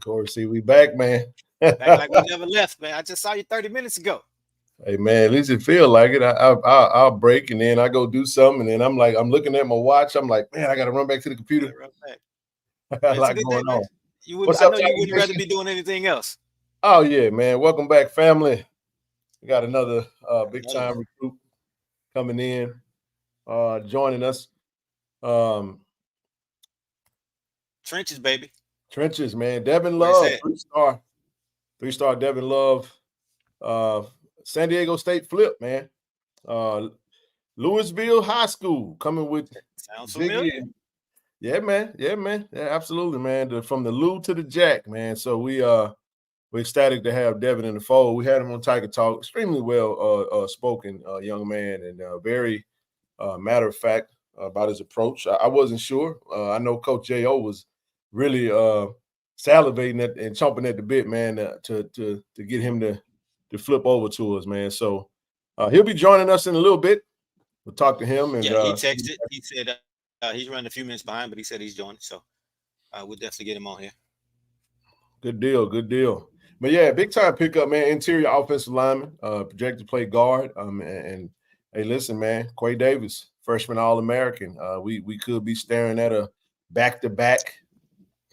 Corey, see, we back, man. Back like we never left, man. I just saw you 30 minutes ago. Hey, man, at least it feel like it. I'll break and then I go do something, and then I'm looking at my watch. I'm like, man, I got to run back to the computer. Run back. I got a It's a lot good day, going man. on. You wouldn't. What's I up, know you Tiger wouldn't rather Nation? be doing anything else. Oh yeah, man. Welcome back, family. We got another big Another time one. recruit coming in, joining us. Um, Trenches, baby. Trenches, man. Devin Where it's Love, at. three-star Devin Love. Uh, San Diego State flip, man. Uh, Lewisville High School coming with Sounds Ziggy. familiar. Yeah, man. Yeah, man. Yeah, absolutely, man. From the Lou to the Jack, man. So we're ecstatic to have Devin in the fold. We had him on Tiger Talk. Extremely well spoken young man, and very matter of fact about his approach. I wasn't sure. I know Coach Jo was really salivating and chomping at the bit, man, to get him to flip over to us, man. So he'll be joining us in a little bit. We'll talk to him and Yeah, he texted. He said he's running a few minutes behind, but he said he's joining. So we'll definitely get him on here. Good deal, good deal. But yeah, big time pickup, man. Interior offensive lineman, projected to play guard. And hey, listen, man, Quay Davis, freshman All-American. We could be staring at a back-to-back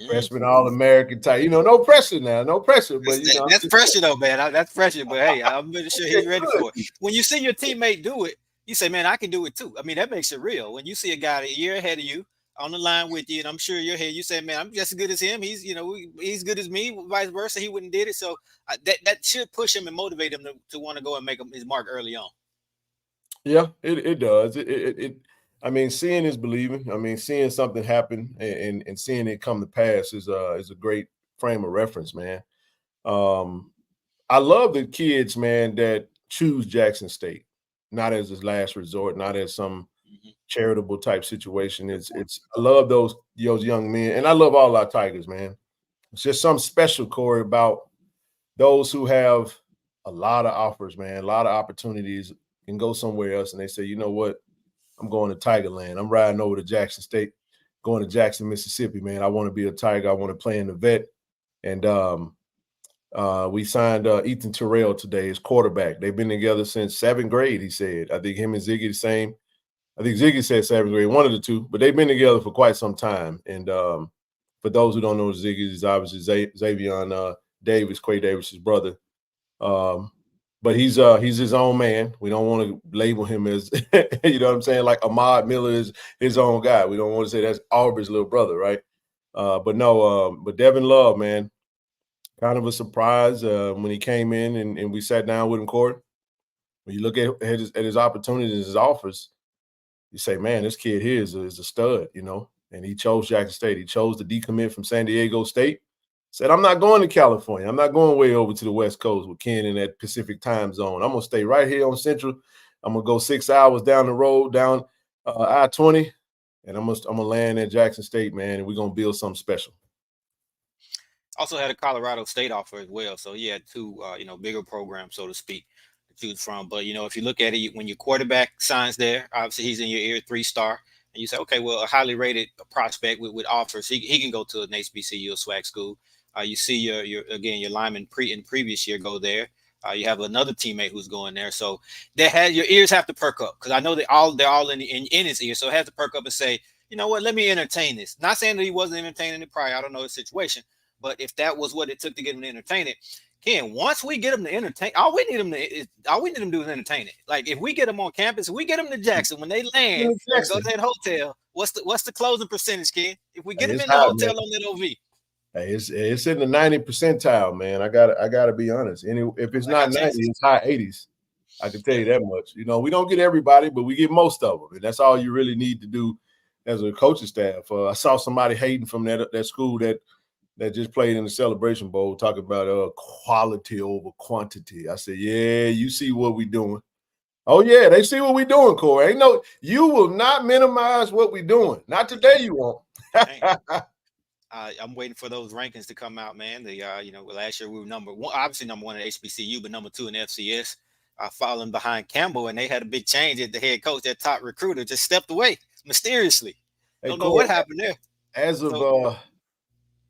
freshman All-American type. No pressure now, no pressure. But that's pressure though, man. That's pressure. But hey, I'm pretty sure he's ready for it. When you see your teammate do it, you say, man, I can do it too. I mean, that makes it real. When you see a guy a year ahead of you on the line with you, and I'm sure you're here, you say, man, I'm just as good as him. He's, he's good as me, vice versa. He wouldn't did it. So that should push him and motivate him to want to go and make his mark early on. Yeah, it does. I mean, seeing is believing. I mean, seeing something happen and seeing it come to pass is a great frame of reference, man. I love the kids, man, that choose Jackson State, not as his last resort, not as some charitable type situation. I love those young men, and I love all our Tigers, man. It's just something special, Corey, about those who have a lot of offers, man, a lot of opportunities, can go somewhere else, and they say, you know what, I'm going to Tigerland. I'm riding over to Jackson State, going to Jackson, Mississippi, man. I want to be a Tiger. I want to play in the vet. And we signed Ethan Terrell today as quarterback. They've been together since 7th grade, he said. I think him and Ziggy the same. I think Ziggy said 7th grade, one of the two, but they've been together for quite some time. And for those who don't know, Ziggy is obviously Xavier Davis, Quay Davis' brother. But he's his own man. We don't want to label him as, you know what I'm saying, like Ahmad Miller is his own guy. We don't want to say that's Auburn's little brother, right? But Devin Love, man, kind of a surprise when he came in and we sat down with him, Corey. When you look at his opportunities, his offers, you say, man, this kid here is a stud, and he chose Jackson State. He chose to decommit from San Diego State. Said, I'm not going to California. I'm not going way over to the West Coast with Ken in that Pacific time zone. I'm going to stay right here on Central. I'm going to go 6 hours down the road, down I-20, and I'm gonna land at Jackson State, man, and we're going to build something special. Also had a Colorado State offer as well. So he had two, bigger programs, so to speak, to choose from. But, if you look at it, when your quarterback signs there, obviously he's in your ear, 3-star. And you say, okay, well, a highly rated prospect with offers, he can go to an HBCU or SWAC school. You see your lineman in previous year go there. You have another teammate who's going there. So your ears have to perk up, because I know they're all in his ear. So it has to perk up and say, you know what, let me entertain this. Not saying that he wasn't entertaining it prior. I don't know his situation. But if that was what it took to get him to entertain it, Ken, once we get him to entertain, all we need him to do is entertain it. Like if we get him on campus, if we get him to Jackson, when they land and go to that hotel, what's the closing percentage, Ken? If we get him in the hotel, man, on that OV. Hey, it's in the 90 percentile, man. I gotta be honest. If it's not 90, it's high 80s. I can tell you that much. We don't get everybody, but we get most of them, and that's all you really need to do as a coaching staff. I saw somebody hating from that school that just played in the Celebration Bowl, talking about quality over quantity. I said, yeah, you see what we doing. Oh yeah, they see what we doing, Corey. You will not minimize what we doing. Not today, you won't. I'm waiting for those rankings to come out, man. Last year we were number one at HBCU, but number 2 in FCS. Falling behind Campbell, and they had a big change at the head coach. Their top recruiter just stepped away mysteriously. Don't know what happened there. As of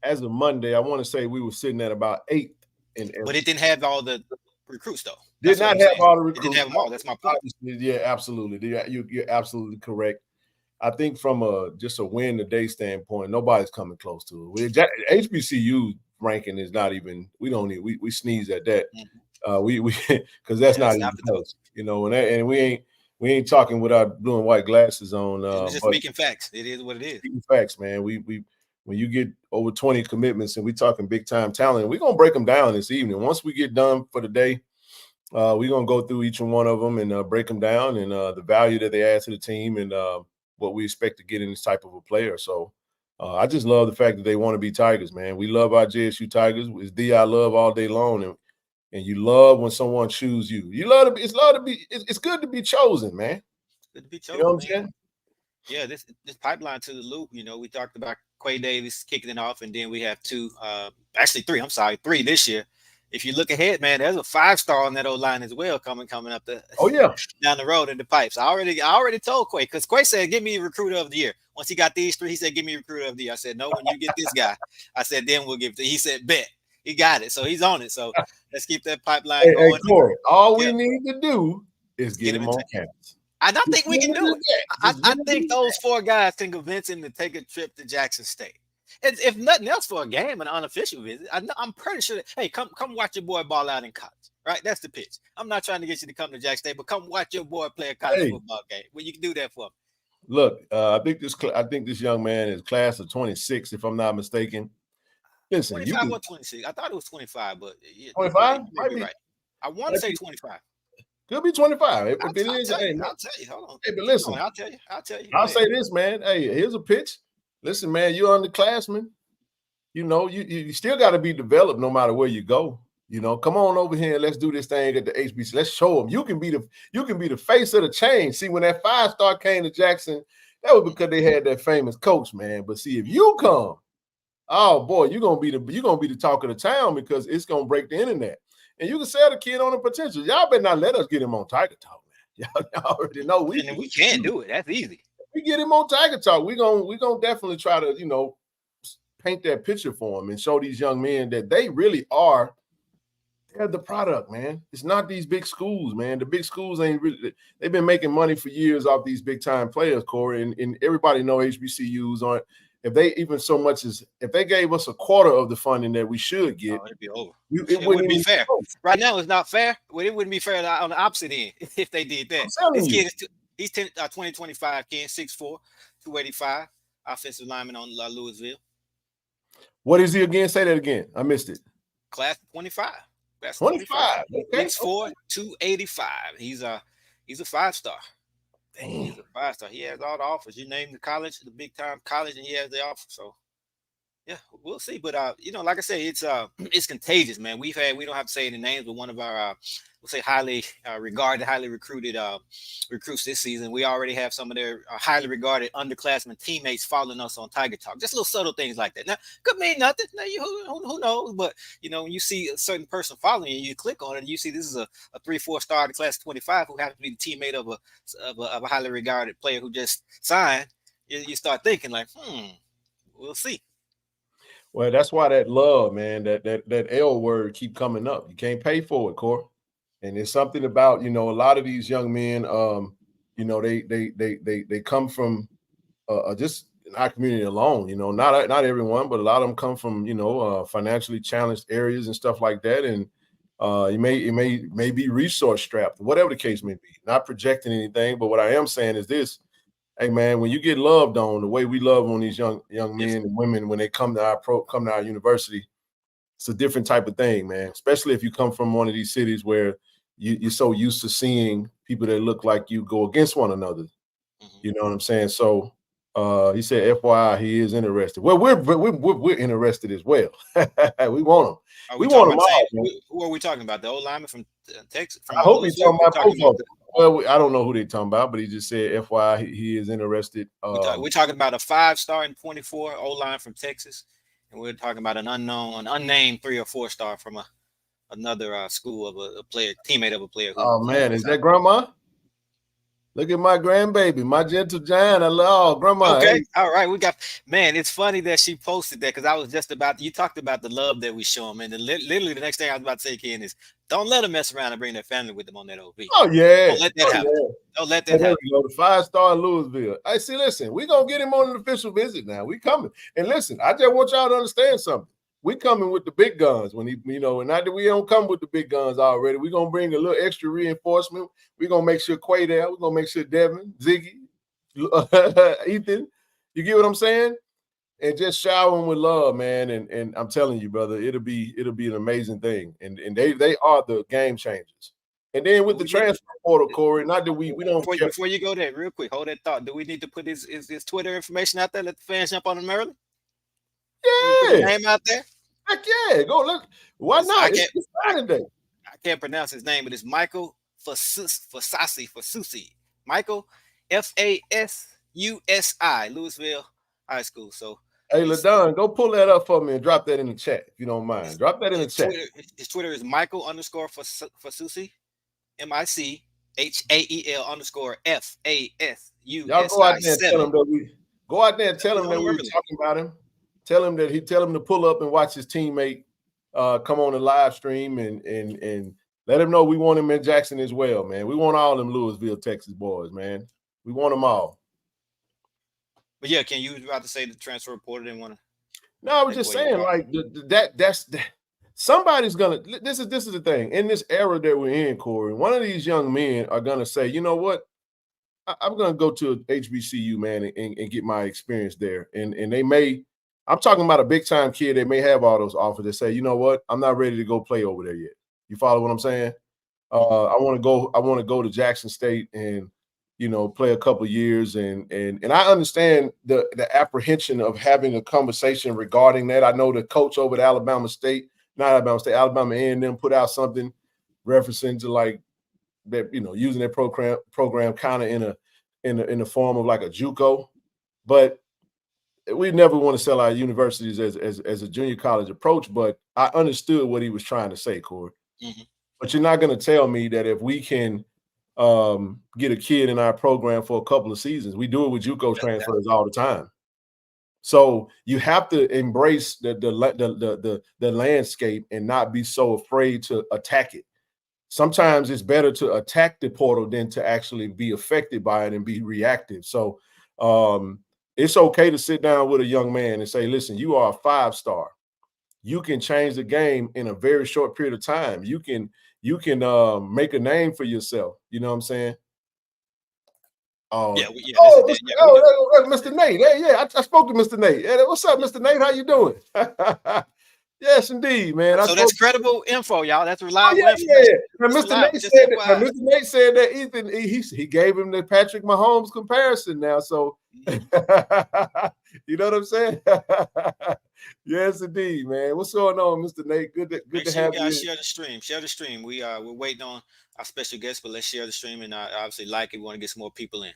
as of Monday, I want to say we were sitting at about 8th in But it didn't have all the recruits though. Did That's what not I'm have saying. all the It didn't recruits. have them all. That's my point. Obviously, yeah, absolutely. You're absolutely correct. I think from just a win today standpoint, nobody's coming close to it. HBCU ranking is not even. We don't need. We sneeze at that. We because that's not even close. You know, and we ain't talking with our blue and white glasses on. We're just speaking facts. It is what it is. Speaking facts, man. We when you get over 20 commitments and we talking big time talent, we're gonna break them down this evening. Once we get done for the day, we're gonna go through each one of them and break them down and the value that they add to the team and what we expect to get in this type of a player. So I just love the fact that they want to be Tigers, man. We love our JSU Tigers. It's DI love all day long, and you love when someone chooses you. You love to be. It's good to be chosen, man. Good to be chosen. You know what I'm saying? Yeah, this pipeline to the loop. You know, we talked about Quay Davis kicking it off, and then we have actually three. I'm sorry, 3 this year. If you look ahead, man, there's a 5-star on that old line as well coming up down the road in the pipes. I already told Quay because Quay said, "Give me recruiter of the year." Once he got these 3, he said, "Give me recruiter of the year." I said, "No, when you get this guy," I said, "Then we'll give." He said, "Bet." He got it, so he's on it. So let's keep that pipeline going. Hey, Corey, all we need to do is get him on campus. I don't think we can do it. I think those 4 guys can convince him to take a trip to Jackson State. If nothing else for a game, an unofficial visit, I'm pretty sure that, hey, come watch your boy ball out in college, right? That's the pitch. I'm not trying to get you to come to Jackson State, but come watch your boy play a college football game. Well, you can do that for me. Look, I think this young man is class of 26, if I'm not mistaken. Listen, 25 or 26. I thought it was 25, but 25 might be right. I want to say 25. Could be 25. If I'll it is, tell you. Hold on. Hey, but listen, I'll tell you. I'll say this, man. Hey, here's a pitch. Listen, man, you're underclassman. You know, you still got to be developed no matter where you go. You know, come on over here and let's do this thing at the HBC. Let's show them you can be the face of the change. See, when that 5-star came to Jackson, that was because they had that famous coach, man. But see, if you come, oh boy, you're gonna be the talk of the town because it's gonna break the internet. And you can sell the kid on the potential. Y'all better not let us get him on Tiger Talk, man. Y'all already know we can't do it. That's easy. We get him on Tiger Talk. We gonna definitely try to, you know, paint that picture for him and show these young men that they really are. They're the product, man. It's not these big schools, man. The big schools ain't really. They've been making money for years off these big time players, Corey, and everybody know HBCUs aren't. If they even so much as if they gave us a quarter of the funding that we should get, it'd be over. It wouldn't be fair. Right now, it's not fair. Well, it wouldn't be fair on the opposite end if they did that. This kid he's 2025 kid, 6'4", 285, offensive lineman on Lewisville. What is he again? Say that again. I missed it. Class 25. That's 25. Okay. 6'4", 285. He's a 5-star. Damn. He's a 5-star. He has all the offers. You name the college, the big time college, and he has the offer. So yeah, we'll see. But you know, like I say, it's contagious, man. We don't have to say any names, but one of our we'll say highly regarded, highly recruited recruits this season. We already have some of their highly regarded underclassmen teammates following us on Tiger Talk. Just little subtle things like that. Now, could mean nothing. Now, who knows? But you know, when you see a certain person following you, you click on it, and you see this is a 3-4 star in the class of 25 who happens to be the teammate of a highly regarded player who just signed. You start thinking like, we'll see. Well, that's why that love, man, that L word keep coming up. You can't pay for it, Cor. And it's something about, you know, a lot of these young men, you know, they come from just in our community alone, you know, not everyone, but a lot of them come from, you know, financially challenged areas and stuff like that. And it may be resource strapped, whatever the case may be. Not projecting anything, but what I am saying is this. Hey man, when you get loved on the way we love on these young men and women when they come to our university, it's a different type of thing, man. Especially if you come from one of these cities where you're so used to seeing people that look like you go against one another. You know what I'm saying? So he said, FYI, he is interested. Well, we're interested as well. We want him. We want him all. Who are we talking about? The old lineman from Texas? I hope he's talking about both of them. Well, I don't know who they're talking about, but he just said, FYI, he is interested. We're talking about a 5-star in 24 O-line from Texas, and we're talking about an unnamed 3 or 4-star from another school of a player, teammate of a player. Oh man, is that grandma? Look at my grandbaby, my gentle giant. I love grandma. Okay, Hey, all right. We got man. It's funny that she posted that because I was just about you talked about the love that we show them, and literally the next thing I was about to say, Ken, is don't let them mess around and bring their family with them on that OV. oh yeah, Don't let that oh happen. yeah. Don't let Hey, that there happen. we go. The 5-star in Lewisville. I see. Listen, we gonna get him on an official visit now. We coming. And listen, I just want y'all to understand something. We coming with the big guns when he, and not that we don't come with the big guns already. We gonna bring a little extra reinforcement. We gonna make sure Quay there. We gonna make sure Devin, Ziggy, Ethan. You get what I'm saying? And just shower them with love, man. And I'm telling you, brother, it'll be an amazing thing. And they are the game changers. And then with Do the we need transfer portal, Corey, not that we don't care. before you go there, real quick, hold that thought. Do we need to put his Twitter information out there? Let the fans jump on him early. We put his Yeah, name out there. heck yeah, go look. Why I not? can't It's I, Saturday. I can't pronounce his name, but it's Michael Fasusi. Michael Fasusi, Louisville High School. So Hey, his Ladon, go pull that up for me and drop that in the chat if you don't mind. Drop that in the chat. His Twitter is Michael underscore Fasusi, MICHAEL underscore Y'all go out FASUSI there and tell 7. him that we go out there and tell him On that him we were early. talking about him. Tell him to pull up and watch his teammate come on the live stream and let him know we want him in Jackson as well, man. We want all them Louisville, Texas boys, man. We want them all. But yeah, can you about to say the transfer reporter didn't want to No, I was take just away your saying, heart? like that's somebody's gonna. This is the thing in this era that we're in, Corey. One of these young men are gonna say, you know what? I'm gonna go to HBCU, man, and get my experience there. And they may. I'm talking about a big time kid. They may have all those offers that say, you know what? I'm not ready to go play over there yet. You follow what I'm saying? I want to go. I want to go to Jackson State and play a couple years. And I understand the apprehension of having a conversation regarding that. I know the coach over at Alabama State, not Alabama State, Alabama A&M put out something referencing to like that, using their program kind of in the form of like a JUCO, but we never want to sell our universities as a junior college approach. But I understood what he was trying to say, Corey. Mm-hmm. But you're not going to tell me that if we can get a kid in our program for a couple of seasons, we do it with JUCO transfers all the time. So you have to embrace the landscape and not be so afraid to attack it. Sometimes it's better to attack the portal than to actually be affected by it and be reactive. So it's okay to sit down with a young man and say, listen, you are a 5-star. You can change the game in a very short period of time. You can make a name for yourself. You know what I'm saying? Yeah, this is yeah, Mr. Nate. Hey, yeah, I spoke to Mr. Nate. Hey, what's up, Mr. Nate? How you doing? Yes, indeed, man. So that's credible info, y'all. That's reliable Yeah. information. Now, That's Mr. reliable. Nate Just said that. Now, FYI. Mr. Nate said that Ethan he gave him the Patrick Mahomes comparison. Now, so you know what I'm saying? Yes, indeed, man. What's going on, Mr. Nate? Good Make to sure you have guys you. share the stream. Share the stream. We're waiting on our special guest, but let's share the stream and obviously like it. We want to get some more people in.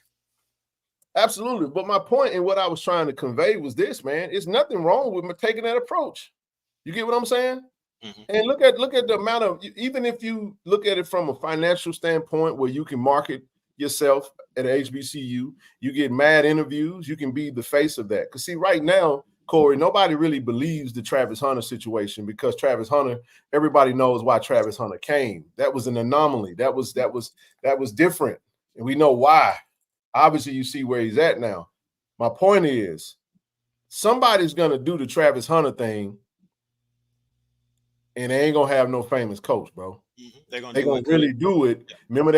Absolutely. But my point in what I was trying to convey was this, man. It's nothing wrong with taking that approach. You get what I'm saying? Mm-hmm. And look at the amount of, even if you look at it from a financial standpoint where you can market yourself at HBCU, you get mad interviews, you can be the face of that. Because see, right now, Corey, nobody really believes the Travis Hunter situation because Travis Hunter, everybody knows why Travis Hunter came. That was an anomaly. That was different. And we know why. Obviously, you see where he's at now. My point is, somebody's gonna do the Travis Hunter thing, and they ain't gonna have no famous coach, bro. Mm-hmm. They're They do gonna it really good. do it. Yeah. Remember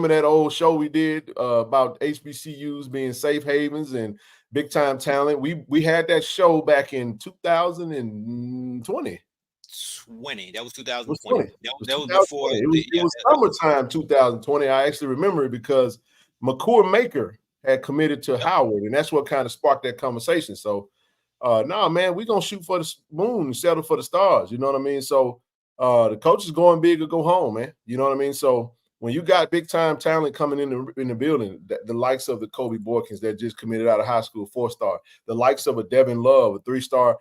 that old show we did about HBCUs being safe havens and big time talent. We had that show back in 2020. 20. That was It was 2020. 20. It was That was before 2020. the It was summertime 2020. I actually remember it because McCour Maker had committed to Howard, and that's what kind of sparked that conversation. So, no, man, we're gonna shoot for the moon and settle for the stars. You know what I mean? So, the coach is going big or go home, man. You know what I mean? So, when you got big time talent coming in the building, the likes of the Kobe Boykins that just committed out of high school, 4-star, the likes of a Devin Love, a 3-star,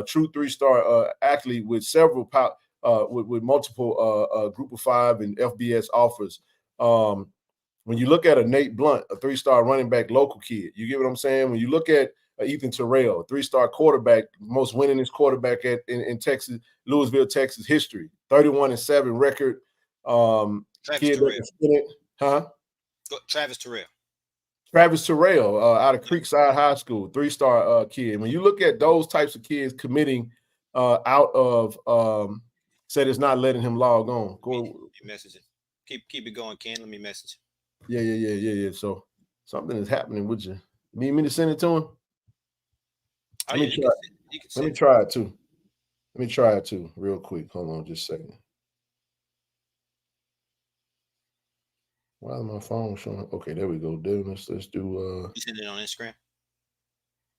true 3-star athlete with several with multiple group of 5 and FBS offers. When you look at a Nate Blunt, a 3-star running back, local kid, you get what I'm saying? When you look at Ethan Terrell, a 3-star quarterback, most winningest quarterback in Texas, Lewisville, Texas history, 31-7 record. Travis Kid Terrell. that can spin it, huh? Travis Terrell. Travis Terrell out of Creekside High School, 3-star kid. When you look at those types of kids committing out of said it's not letting him log on. Go messaging. Keep it going, Ken. Let me message. Yeah. So something is happening with you. Need me to send it to him? Oh, Let me try. Let me try it too. Let me try it too, real quick. Hold on just a second. Why is my phone showing? Okay, there we go. Let's do You send it on Instagram?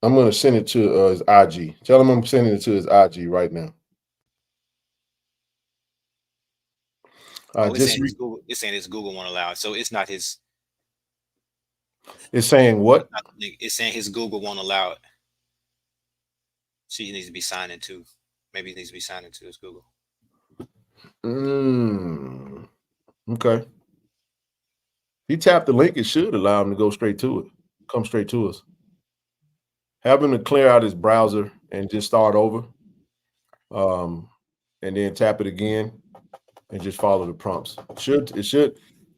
I'm gonna send it to his IG. Tell him I'm sending it to his IG right now. It's saying his Google won't allow it, so it's not his. It's saying what? It's saying his Google won't allow it. So he needs to be signed into. Maybe he needs to be signed into his Google. Okay. He tapped the link. It should allow him to go straight to it. Come straight to us. Have him to clear out his browser and just start over. And then tap it again and just follow the prompts.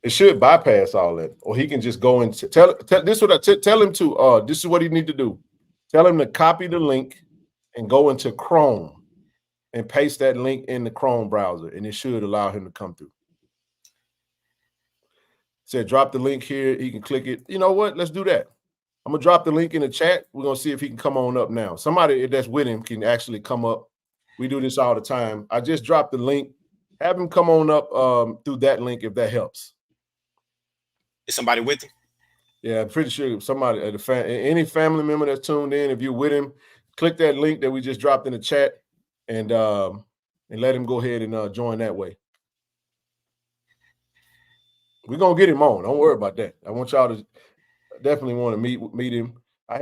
It should bypass all that, or he can just go and tell this. What I tell him to. This is what he need to do. Tell him to copy the link and go into Chrome and paste that link in the Chrome browser, and it should allow him to come through. Said drop the link here. He can click it. You know what? Let's do that. I'm gonna drop the link in the chat. We're gonna see if he can come on up now. Somebody that's with him can actually come up. We do this all the time. I just dropped the link. Have him come on up through that link if that helps. Is somebody with him? Yeah, I'm pretty sure somebody, any family member that's tuned in, if you're with him, click that link that we just dropped in the chat and let him go ahead and join that way. We're gonna get him on. Don't worry about that. I want y'all to definitely want to meet him. I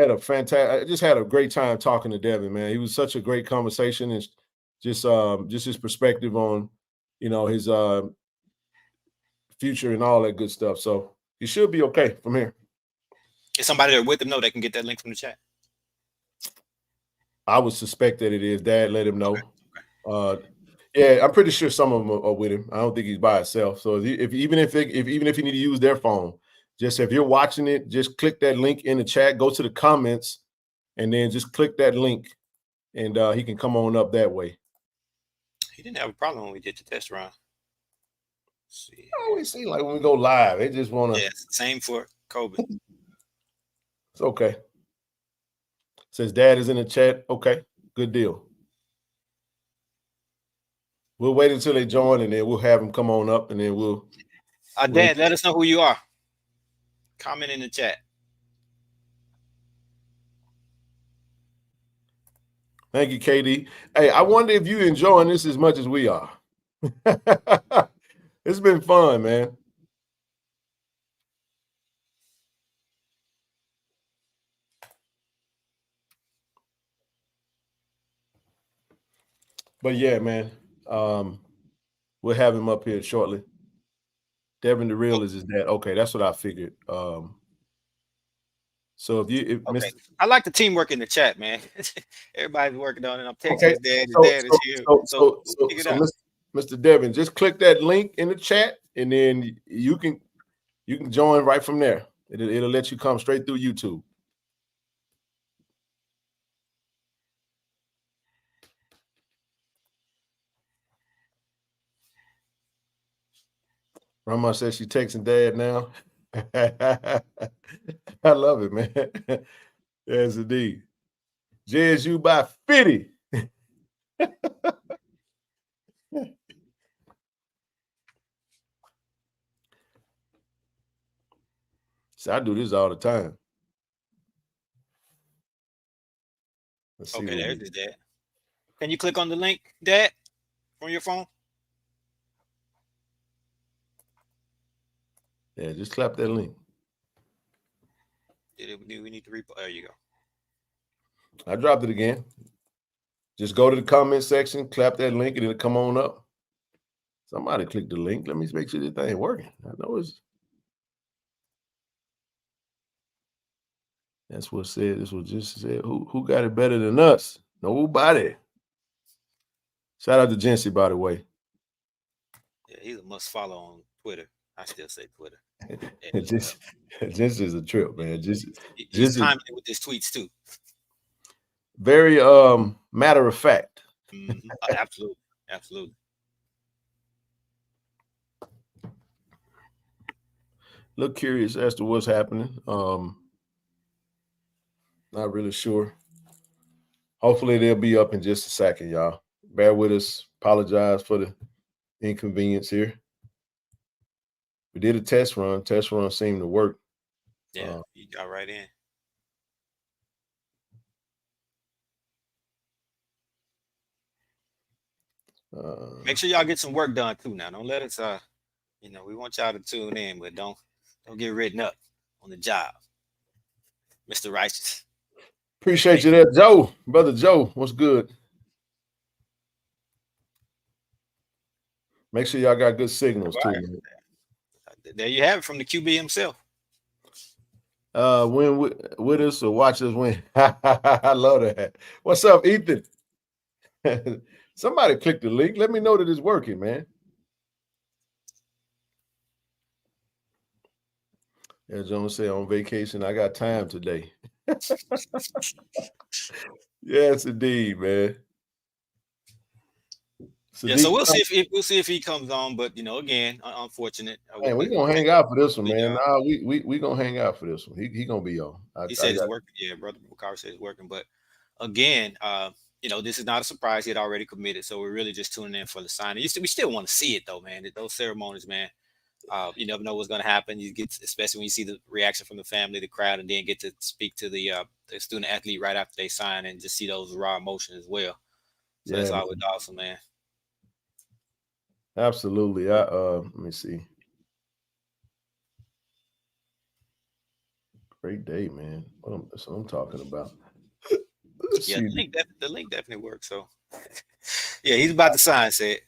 just had a great time talking to Devin, man. He was such a great conversation, and just his perspective on, his future and all that good stuff. So he should be okay from here. Is somebody there with him? No, they can get that link from the chat. I would suspect that it is. Dad let him know. Okay. Yeah, I'm pretty sure some of them are with him. I don't think he's by himself. So even if you need to use their phone, just if you're watching it, just click that link in the chat, go to the comments, and then just click that link, and he can come on up that way. He didn't have a problem when we did the test run. Let's see. I always see like when we go live, they just want to. Yeah, same for Kobe. It's okay. Says Dad is in the chat. Okay, good deal. We'll wait until they join, and then we'll have them come on up, and then we'll. Dad, let us know who you are. Comment in the chat. Thank you, KD. Hey, I wonder if you're enjoying this as much as we are. It's been fun, man. But yeah, man, we'll have him up here shortly. Devin the Real is his dad. Okay, that's what I figured. So okay. I like the teamwork in the chat, man. Everybody's working on it. I'm texting his dad. His dad is here. So Mr. Devin, just click that link in the chat, and then you can join right from there. It'll let you come straight through YouTube. Rama says she's texting Dad now. I love it, man. Yes, indeed. JSU by 50. So I do this all the time. Let's see. Okay, there's his dad. Can you click on the link, Dad, from your phone? Yeah, just clap that link. Do we need to replay? There you go. I dropped it again. Just go to the comment section, clap that link, and it'll come on up. Somebody click the link. Let me make sure this thing working. I know it's. That's what said. This was just said. Who got it better than us? Nobody. Shout out to Jency, by the way. Yeah, he's a must follow on Twitter. I still say Twitter. X, just, whatever. just is a trip, man. He's Just is timely with his tweets too. very matter of fact. Absolutely, absolutely. Look curious as to what's happening. Not really sure. Hopefully they'll be up in just a second, y'all. Bear with us. Apologize for the inconvenience here. We did a test run. Test run seemed to work. Yeah, you got right in. Make sure y'all get some work done too. Now, don't let us. We want y'all to tune in, but don't get written up on the job, Mister Righteous. Appreciate you there, Joe. Brother Joe, what's good? Make sure y'all got good signals too, man. There you have it from the QB himself. Win with us or watch us win. I love that. What's up, Ethan? Somebody click the link. Let me know that it's working, man. As Jones said, on vacation, I got time today. Yes, indeed, man. So we'll see if he comes on, but again, unfortunate. Man, we're gonna hang out for this one, man. Nah, we gonna hang out for this one. He gonna be on. He said it's working. Yeah, brother McCarr said it's working. But again, this is not a surprise. He had already committed, so we're really just tuning in for the signing. We still want to see it though, man. Those ceremonies, man. You never know what's gonna happen. You get, especially when you see the reaction from the family, the crowd, and then get to speak to the student athlete right after they sign, and just see those raw emotions as well. So that's always awesome, man. Absolutely. Let me see. Great day, man. That's what I'm talking about. Yeah, the link definitely works. So yeah, he's about to sign, said.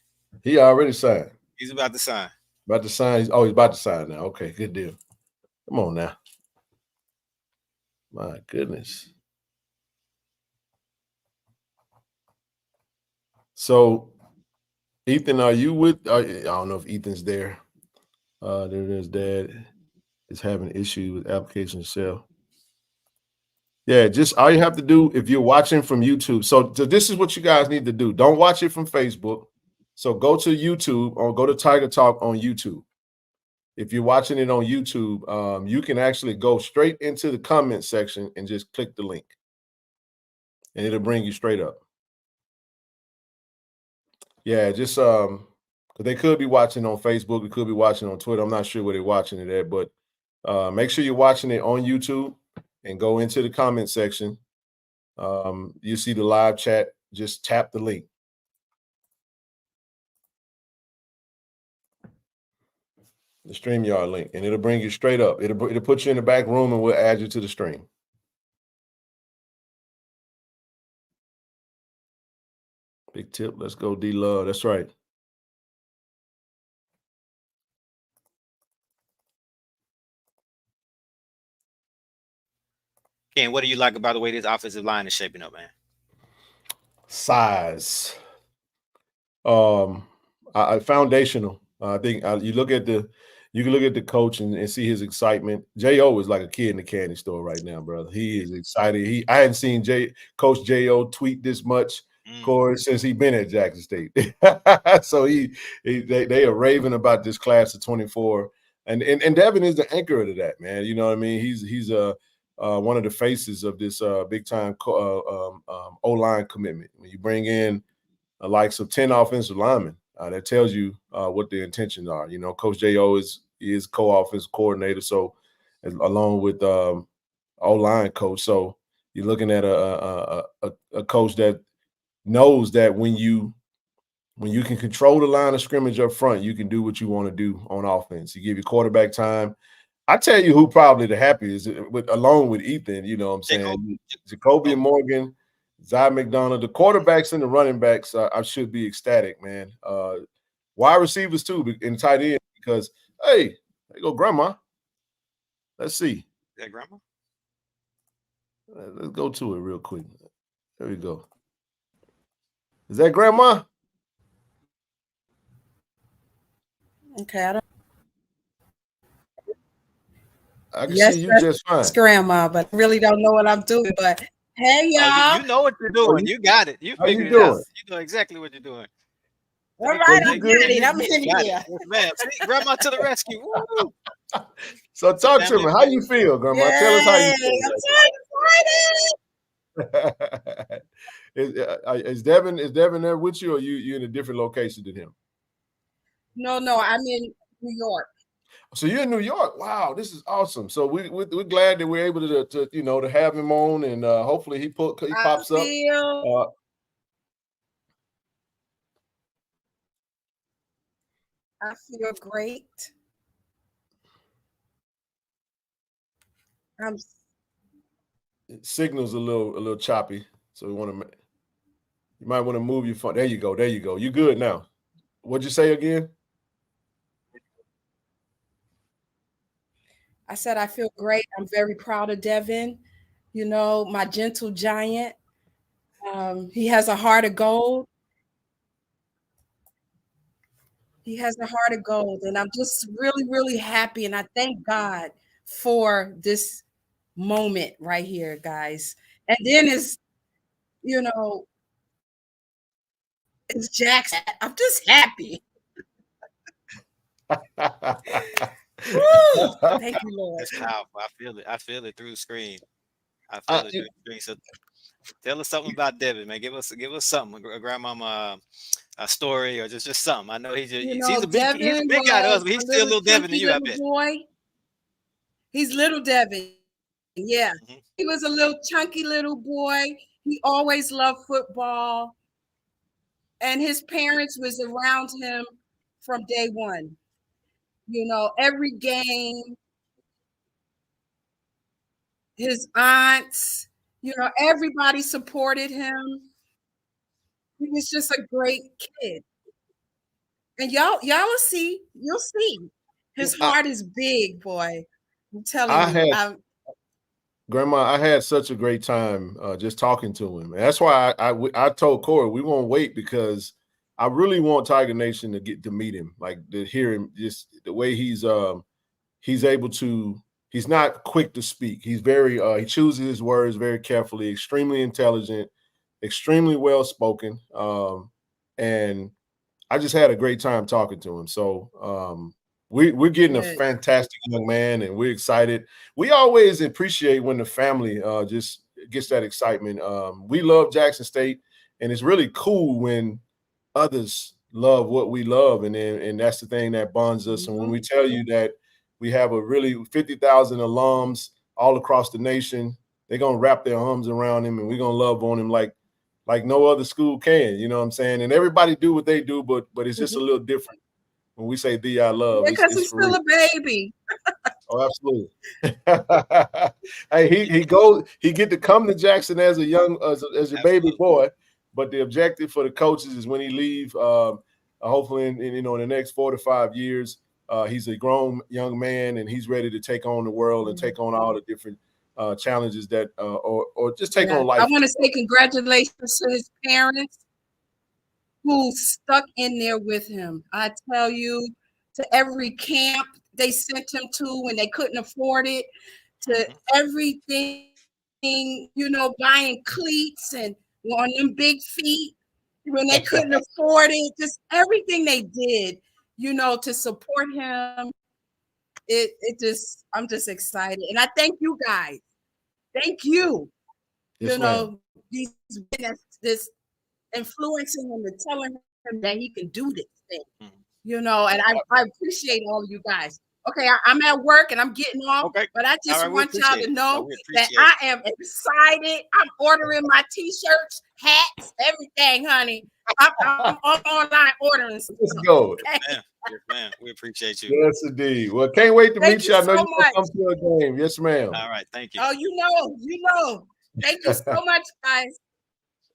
He already signed. He's about to sign. About to sign. He's about to sign now. Okay, good deal. Come on now. My goodness. So, Ethan, are you with? I don't know if Ethan's there. There his dad is having issues with application shell. Yeah, just all you have to do if you're watching from YouTube. So this is what you guys need to do. Don't watch it from Facebook. So go to YouTube or go to Tiger Talk on YouTube. If you're watching it on YouTube, you can actually go straight into the comment section and just click the link. And it'll bring you straight up. Yeah, just because they could be watching on Facebook, they could be watching on Twitter. I'm not sure where they're watching it at, but make sure you're watching it on YouTube and go into the comment section. You see the live chat, just tap the link. The StreamYard link, and it'll bring you straight up. It'll put you in the back room, and we'll add you to the stream. Big tip. Let's go, D Love. That's right. Ken, what do you like about the way this offensive line is shaping up, man? Size. Foundational. I think you can look at the coach and see his excitement. Jo is like a kid in the candy store right now, brother. He is excited. I hadn't seen Coach Jo tweet this much, of course, since he's been at Jackson State. So they are raving about this class of 24, and Devin is the anchor to that, man. You know what I mean? He's one of the faces of this big time O-line commitment. When you bring in the likes of 10 offensive linemen, that tells you what the intentions are. You know, Coach Jo is co-offensive coordinator, so along with O-line coach. So you're looking at a coach that knows that when you can control the line of scrimmage up front, you can do what you want to do on offense. You give your quarterback time. I tell you who probably the happiest along with Ethan, you know what I'm saying? Jacoby Morgan, Zy McDonald, the quarterbacks and the running backs, I should be ecstatic, man. Wide receivers too, and tight end, because hey, there you go, grandma. Let's see. Is that grandma? Let's go to it real quick. There we go. Is that Grandma? Okay, I don't. I can Yes, see you just that's fine. Grandma, but I really don't know what I'm doing. But hey, Oh, y'all. you know what you're doing. You got it. You How you figured it out. doing? You know exactly what you're doing. All Thank So right, you. I you Thank you. good? got it. I'm in Got it. here. Yes, ma'am. See, Grandma to the rescue. Woo! So The talk to family me. How affair. you feel, Grandma? Tell us how Yay! you I'm so excited. feel. Is Devin there with you, or you in a different location than him? No, I'm in New York. So you're in New York. Wow, this is awesome. So we're glad that we're able to to have him on, and hopefully he I pops up. feel great. I'm Signal's a little choppy, so you might want to move your phone. There you go. There you go. You good now? What'd you say again? I said I feel great. I'm very proud of Devin. You know, my gentle giant. He has a heart of gold. He has a heart of gold, and I'm just really, really happy. And I thank God for this moment right here, guys. And then you know, it's Jackson. I'm just happy. Woo! Thank you, Lord. That's powerful. I feel it. I feel it through the screen. I feel it through the screen. So tell us something about Devin, man. Give us something, grandmama, a story or just something. I know he's a big Devin guy to us, was but a he's still a little little Devin to chunky you, I little bet. boy. He's little Devin. Yeah. Mm-hmm. He was a little chunky little boy. He always loved football. And his parents was around him from day one. You know, every game, his aunts, everybody supported him. He was just a great kid. And y'all will see, you'll see. His I, heart is big, boy. I'm telling I you. had Grandma, I had such a great time just talking to him. And that's why I told Corey we won't wait, because I really want Tiger Nation to get to meet him, like to hear him, just the way he's able to. He's not quick to speak. He's very he chooses his words very carefully. Extremely intelligent, extremely well spoken, and I just had a great time talking to him. So we're getting a Good. fantastic young man, and we're excited. We always appreciate when the family just gets that excitement. We love Jackson State, and it's really cool when others love what we love, and that's the thing that bonds us. And when we tell you that we have a really 50,000 alums all across the nation, they're gonna wrap their arms around him, and we're gonna love on him like no other school can. You know what I'm saying? And everybody do what they do, but it's just a little different when we say "Thee I love." Yeah, because It's he's for real. still a baby. Oh, absolutely. Hey, he get to come to Jackson as a young as a baby Absolutely. boy, but the objective for the coaches is when he leave, hopefully in the next 4 to 5 years, he's a grown young man and he's ready to take on the world and take on all the different challenges that or just take Yeah. on I life. want to say congratulations to his parents who stuck in there with him. I tell you, to every camp they sent him to when they couldn't afford it, to everything, buying cleats and on them big feet when they couldn't afford it, just everything they did, to support him. It just, I'm just excited. And I thank you guys. Thank you. Yes, ma'am. These this influencing him and telling him that he can do this thing. And I appreciate all of you guys. Okay, I'm at work and I'm getting off, Okay. but I All just right, we want y'all appreciate to it. know We that appreciate I am excited. I'm ordering my t-shirts, hats, everything, honey. I'm online ordering stuff. Let's go. Okay? Yes, ma'am. We appreciate you. Yes, indeed. Well, can't wait to Thank meet you you. I know so you're gonna much. come to a game. Yes, ma'am. All right, thank you. Oh, you know. Thank you so much, guys.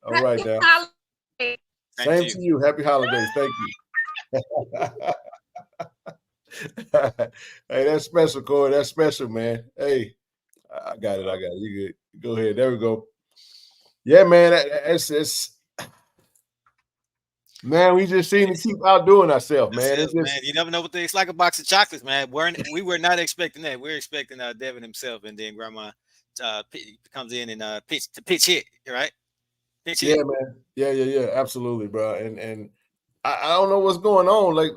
All right, now. Holidays. Same to you. Happy holidays. Thank you. Hey, that's special, Corey. That's special, man. Hey, I got it. I got it. You good? Go ahead. There we go. Yeah, man. It's man. We just seem to keep outdoing ourselves, That's man. it, It's just man. You never know what it's like a box of chocolates, man. We were not expecting that. We are expecting Devin himself, and then Grandma comes in and pitch hit, right? Pitch yeah, hit. man. Yeah. Absolutely, bro. And I don't know what's going on. Like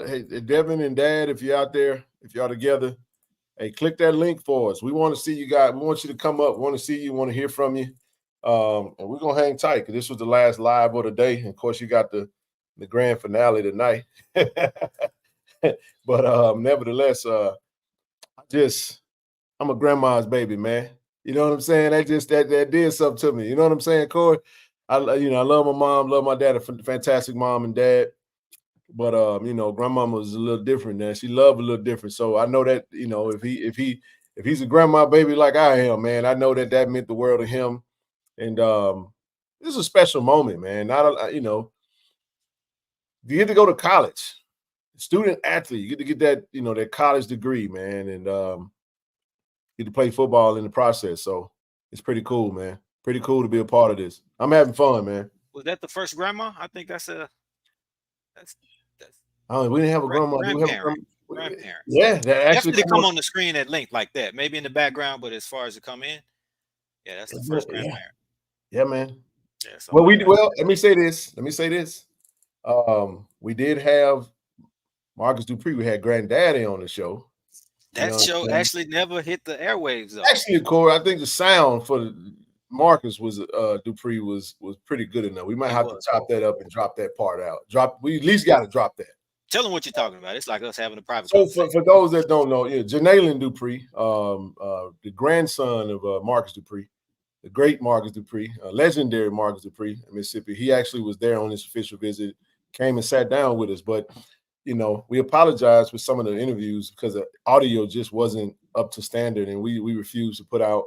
hey, Devin and Dad, if you're out there, if y'all together, hey, click that link for us. We want to see you guys. We want you to come up. We want to see you. Want to hear from you. And we're gonna hang tight because this was the last live of the day. And of course, you got the grand finale tonight. But nevertheless, I'm a grandma's baby, man. You know what I'm saying? That did something to me. You know what I'm saying, Corey? I love my mom, love my dad, a fantastic mom and dad. But grandmama was a little different now. She loved a little different. So I know that, if he's a grandma baby like I am, man, I know that meant the world to him. And this is a special moment, man. You get to go to college, student athlete, you get to get that, that college degree, man, and get to play football in the process. So it's pretty cool, man. Pretty cool to be a part of this. I'm having fun, man. Was that the first grandma? I think that's We didn't have a grandma. Do we have a grandparent. grandma? Grandparents. Yeah, that actually Definitely come on the screen at length like that. Maybe in the background, but as far as to come in, yeah, that's the first grandparent. Yeah, man. Yeah, so Well, let me say this. We did have Marcus Dupree. We had Granddaddy on the show. That show actually never hit the airwaves, though. Actually, Corey, I think the sound for Marcus was Dupree was pretty good enough. We might have to chop that up and drop that part out. We at least got to drop that. Tell them what you're talking about. It's like us having a private So conversation. for those that don't know, Janalen Dupree, the grandson of Marcus Dupree, the great Marcus Dupree, legendary Marcus Dupree in Mississippi. He actually was there on this official visit, came and sat down with us. But, we apologize for some of the interviews because the audio just wasn't up to standard, and we refused to put out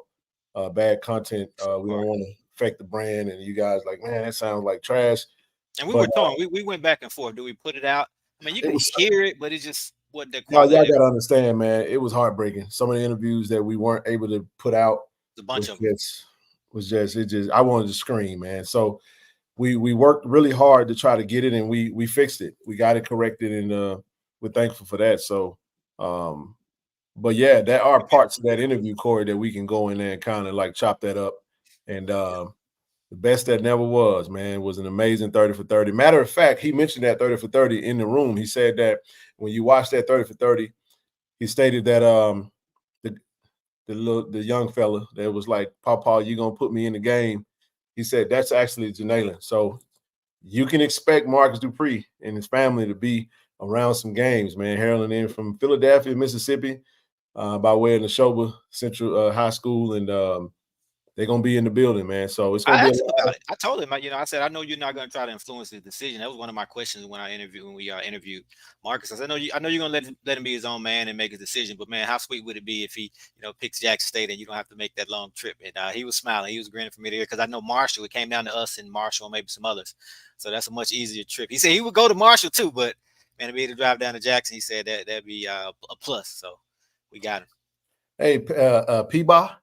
bad content. We don't want to affect the brand, and you guys like, man, that sounds like trash. And we were torn. We went back and forth. Do we put it out? I mean, you can hear it, but it just wasn't the quality. Y'all gotta understand, man. It was heartbreaking. Some of the interviews that we weren't able to put out, a bunch of I wanted to scream, man. So we worked really hard to try to get it, and we fixed it. We got it corrected, and we're thankful for that. So, but yeah, there are parts of that interview, Corey, that we can go in there and kind of like chop that up. And the best that never was, man, was an amazing 30 for 30. Matter of fact, he mentioned that 30 for 30 in the room. He said that when you watch that 30 for 30, he stated that the young fella that was like, Papa, you gonna put me in the game? He said that's actually Janalen. So you can expect Marcus Dupree and his family to be around some games, man. Heralding in from Philadelphia, Mississippi, by way of Neshoba Central High School, and they're gonna be in the building, man. So it's gonna be about it. I told him, I said, I know you're not gonna try to influence the decision. That was one of my questions when we interviewed Marcus. I said, I know you're gonna let him be his own man and make his decision. But man, how sweet would it be if he, picks Jackson State and you don't have to make that long trip? And he was smiling, he was grinning from ear to ear because I know Marshall. It came down to us and Marshall and maybe some others. So that's a much easier trip. He said he would go to Marshall too, but man, to be able to drive down to Jackson, he said that'd be a plus. So we got him. Hey, P-Ba.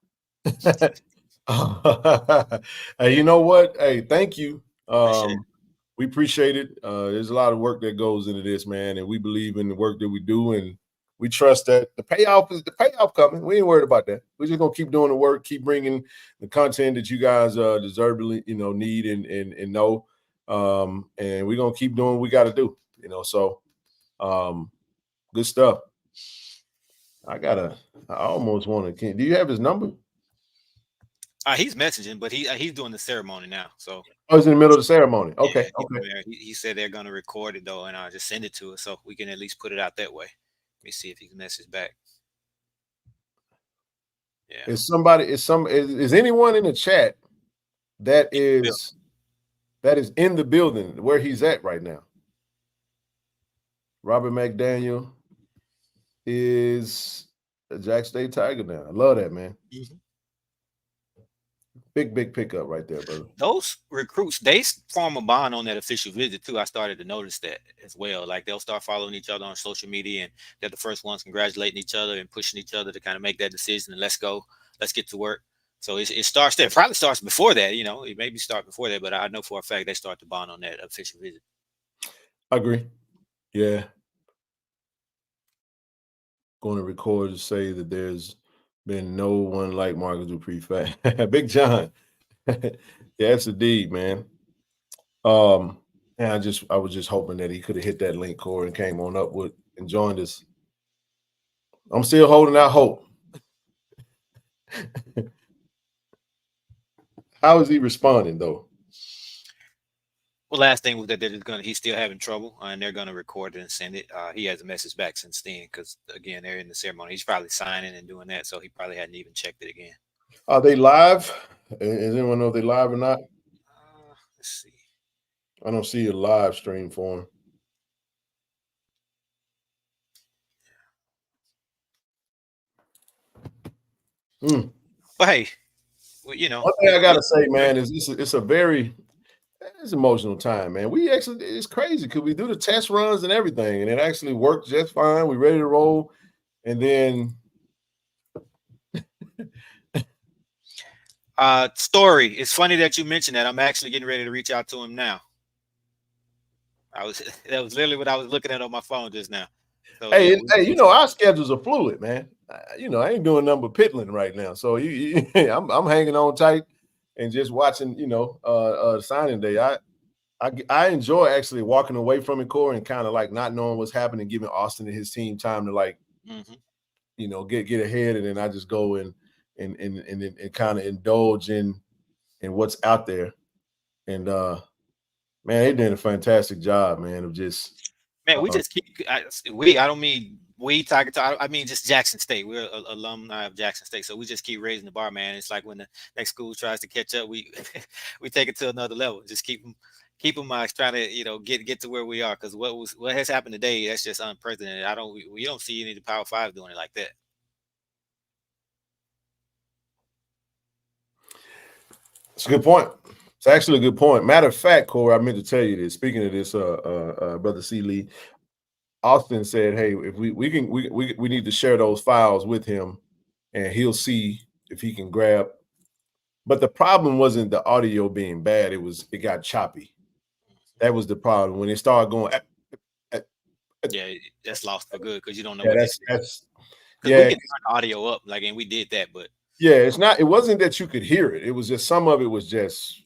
Hey, you know what? Hey, thank you. We appreciate it. There's a lot of work that goes into this, man, and we believe in the work that we do, and we trust that the payoff coming. We ain't worried about that. We're just gonna keep doing the work, keep bringing the content that you guys deservedly, need and know, and we're gonna keep doing what we got to do. So good stuff. I almost want to. Do you have his number? He's messaging, but he's doing the ceremony now. So he's in the middle of the ceremony. Okay. Yeah, okay. He said they're gonna record it though, and I'll just send it to us so we can at least put it out that way. Let me see if he can message back. Yeah. Is anyone in the chat that is in the building where he's at right now? Robert McDaniel is a Jack State Tiger now. I love that, man. Big pickup right there, brother. Those recruits, they form a bond on that official visit too. I started to notice that as well. Like they'll start following each other on social media, and they're the first ones congratulating each other and pushing each other to kind of make that decision and let's go, let's get to work. So it starts there. It probably starts before that, it maybe start before that, but I know for a fact they start to bond on that official visit. I agree. Yeah. Going to record to say that there's been no one like Marcus Dupree. Big John. Yeah, it's a deed, man. And I was just hoping that he could have hit that link, Corey, and came on up with and joined us. I'm still holding out hope. How is he responding though? Well, last thing was that he's still having trouble, and they're gonna record it and send it. He has a message back since then because again they're in the ceremony. He's probably signing and doing that, so he probably hadn't even checked it again. Are they live? Does anyone know if they live or not? Let's see. I don't see a live stream for him. But hey, one thing I gotta say, man, is it's a very emotional time, man. It's crazy because we do the test runs and everything, and it actually worked just fine. We're ready to roll, and then Story. It's funny that you mentioned that. I'm actually getting ready to reach out to him now. That was literally what I was looking at on my phone just now. So, hey, our schedules are fluid, man. I ain't doing nothing but piddling right now, so I'm hanging on tight and just watching, signing day. I enjoy actually walking away from it, Corey, and kind of like not knowing what's happening, giving Austin and his team time to get ahead, and then I just go and kind of indulge in what's out there. And man, they did a fantastic job, man, of just we just keep I don't mean we talking to I mean just Jackson State. We're alumni of Jackson State, so we just keep raising the bar, man. It's like when the next school tries to catch up, we we take it to another level. Just keep them trying to get to where we are, because what has happened today, that's just unprecedented. We don't see any of the Power Five doing it like that. It's a good point. It's actually a good point. Matter of fact, Corey, I meant to tell you this. Speaking of this, brother C. Lee, Austin said, "Hey, if we need to share those files with him, and he'll see if he can grab." But the problem wasn't the audio being bad; it got choppy. That was the problem when it started going. Yeah, that's lost for good because you don't know. Yeah, what that's we can turn the audio up, and we did that, but yeah, it wasn't that you could hear it. It was just some of it was just.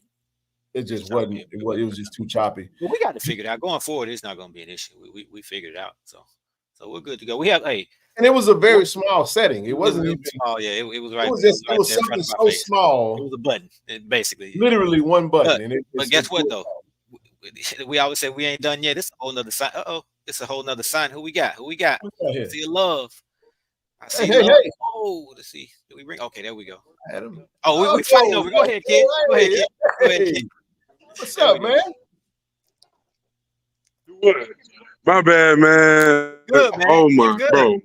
It just wasn't. It was just too choppy. Well, we got to figure it out. Going forward, it's not going to be an issue. We figured it out, so we're good to go. We have and it was a very small setting. It wasn't even small. Yeah, it was right. It was something so small. It was a button, basically. Literally one button. But guess what though? We always say we ain't done yet. It's a whole nother sign. It's a whole nother sign. Who we got? I see Love. I see Love. Hey. Oh, let's see. Did we bring? Okay, there we go. Oh, we fighting over. Go ahead, kid. Go ahead, kid. What's up, man? What? My bad, man. Good, man. Oh my, bro. Hey,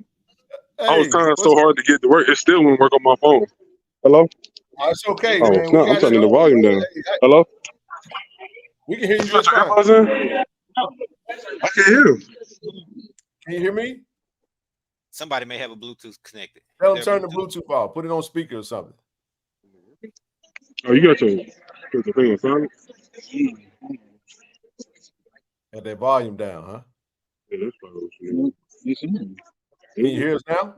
I was trying so hard to get to work. It still wouldn't work on my phone. Hello? Oh, it's okay, man. No, I'm turning the volume down. Hello? We can hear you. Just fine. I can hear you. Can you hear me? Somebody may have a Bluetooth connected. Tell them turn the Bluetooth off. Put it on speaker or something. Oh, you got the thing on silent? Had that volume down, huh? Yeah, that's probably. Can you hear us now?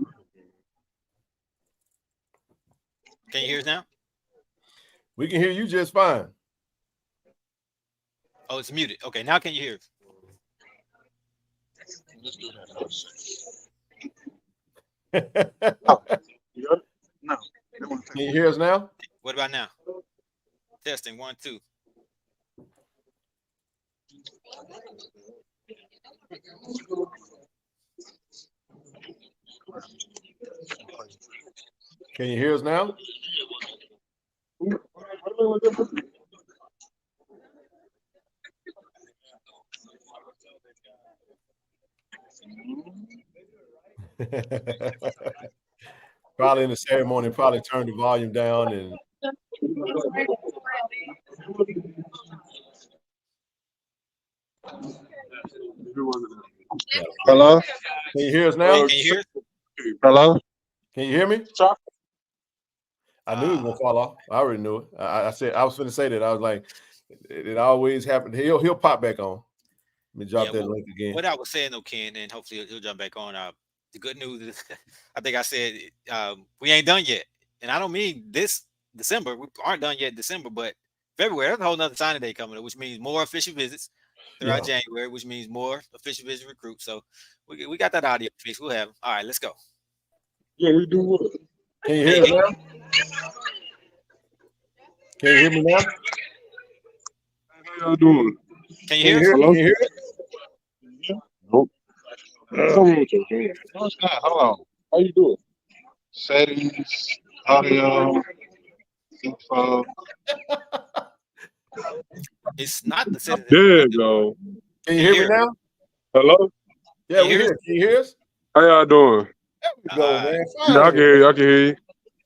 Can you hear us now? We can hear you just fine. Oh, it's muted. Okay, now can you hear us? No. Can you hear us now? What about now? Testing 1, 2. Can you hear us now? Probably in the ceremony, probably turned the volume down and Hello? Can you hear us now? Can you hear us? Hello? Can you hear me? I knew he was gonna fall off. I already knew it. I said I was going to say that. I was like, it always happens. He'll pop back on. Let me drop that link again. What I was saying, though, Ken, and hopefully he'll jump back on. The good news is, I think I said we ain't done yet, and I don't mean this December. We aren't done yet in December, but February. That's a whole nother signing day coming up, which means more official visits throughout January, which means more official visit recruits. So we got that audio fixed. We'll have them. All right, let's go. Yeah, we do what? Can you hear us now? Can you hear me now? How y'all doing? Can you hear us? Can you hear it? Nope. Hello. How you doing? Settings, audio, info. It's not the settings. There you go. Can you hear me now? Hello? Yeah, we hear. Can you hear us? How y'all doing? There we go, man. Yeah, I can hear you. I can hear you.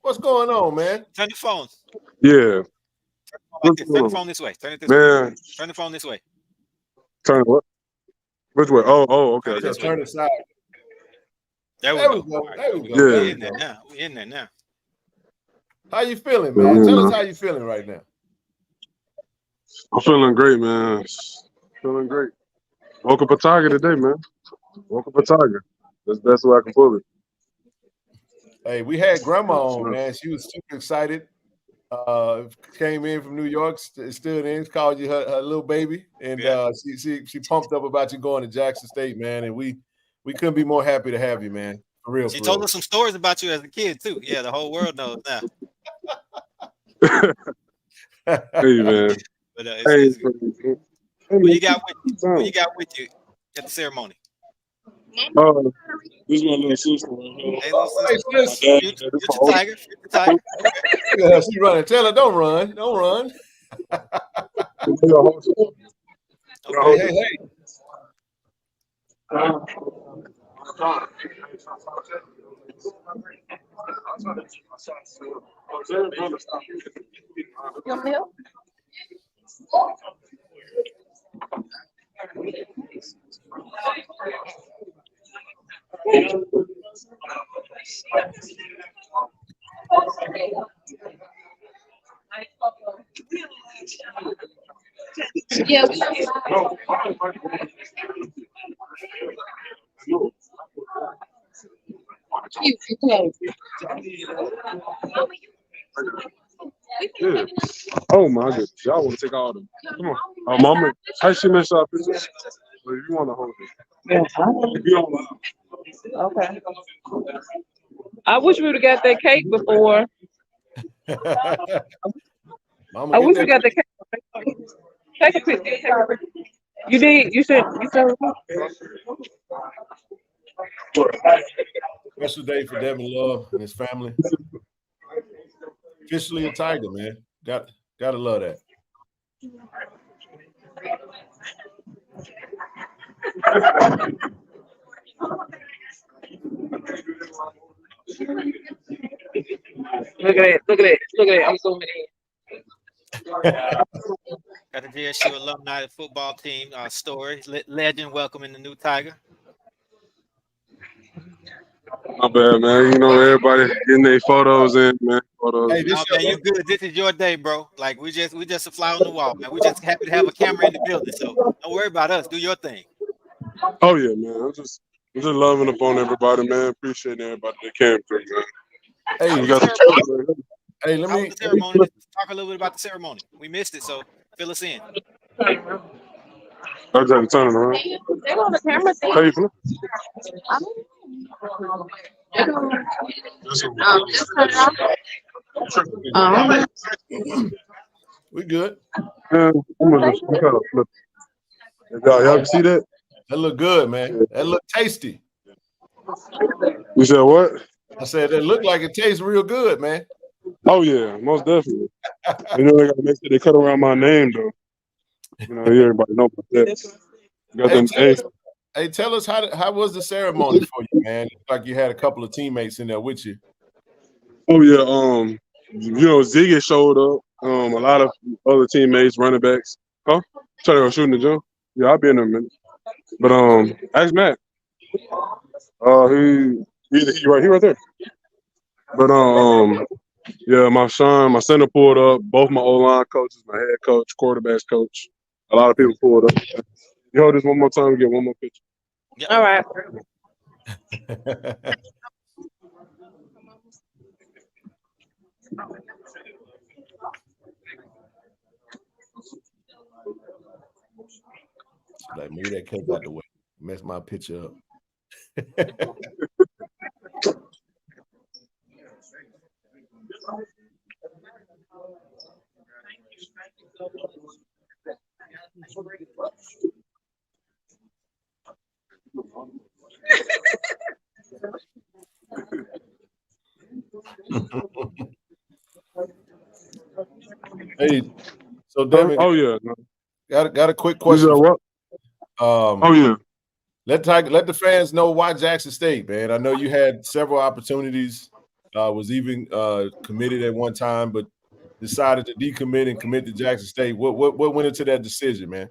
What's going on, man? Turn your phone. Yeah. Turn the phone this way. Turn it this Man. way. Turn the phone this way. Turn it what? Which way? Oh, okay. Just turn it side. There we There go. we go. Right, There we go. Yeah. There We we in go. there now. We in there now. How you feeling, man? Tell us how you feeling right now. I'm feeling great, man. Feeling great. Woke up a tiger today, man. Woke up a tiger. That's the best way I can put it. Hey, we had grandma on, man. She was super excited. Came in from New York, stood in, called you her little baby, and she pumped up about you going to Jackson State, man. And we couldn't be more happy to have you, man. For real. She told us some stories about you as a kid too. Yeah, the whole world knows now. Hey, man. But What you got with you at the ceremony? This is my little sister right here. Hey, little sister. Hey, Shoot the tiger. Shoot the tiger. Yeah, she running. Tell her, don't run. Don't run. Okay. Hey. Yeah. Yeah. Oh my goodness. Y'all want to take all them. Come on. Oh, mama. How she mess up? If you want to hold it. Yeah. If you don't mind. Okay. I wish we would have got that cake before. Mama, I wish we got the cake. Take a picture. You did. You said. Special day for Devin Love and his family. Officially a Tiger, man. Gotta love that. Look at it. I'm zooming in. Got the JSU alumni football team story. Legend welcoming the new Tiger. Not bad, man. You know, everybody getting their photos in, man. Hey, Man, you good. This is your day, bro. Like we just a fly on the wall, man. We just happy to have a camera in the building. So don't worry about us. Do your thing. Oh yeah, man. I'm just loving up on everybody, man. Appreciate everybody that came through, man. Hey, we got hey, let me talk a little bit about the ceremony. We missed it, so fill us in. I just had to turn it around. They on the camera thing. How you feeling? We good. Yeah, I'm gonna just kind of flip. Y'all can see that? That look good, man. That look tasty. You said what? I said that look like it tastes real good, man. Oh yeah, most definitely. You know they gotta make sure they cut around my name though. You know, everybody know about that. Got them. Hey, tell us how was the ceremony for you, man? Like you had a couple of teammates in there with you. Oh yeah, Ziggy showed up. A lot of other teammates, running backs. Huh? Try to go shooting the gym. Yeah, I'll be in there a minute. But ask Matt. He right there. But yeah, my center pulled up. Both my O-line coaches, my head coach, quarterbacks coach. A lot of people pulled up. You hold this one more time, we get one more picture. Yep. All right. Like, move that cake out the way. Mess my picture up. Hey, so Devin, Oh yeah. got a quick You said question. what? Oh yeah. Let the fans know why Jackson State, man. I know you had several opportunities, was even committed at one time, but decided to decommit and commit to Jackson State. What went into that decision, man?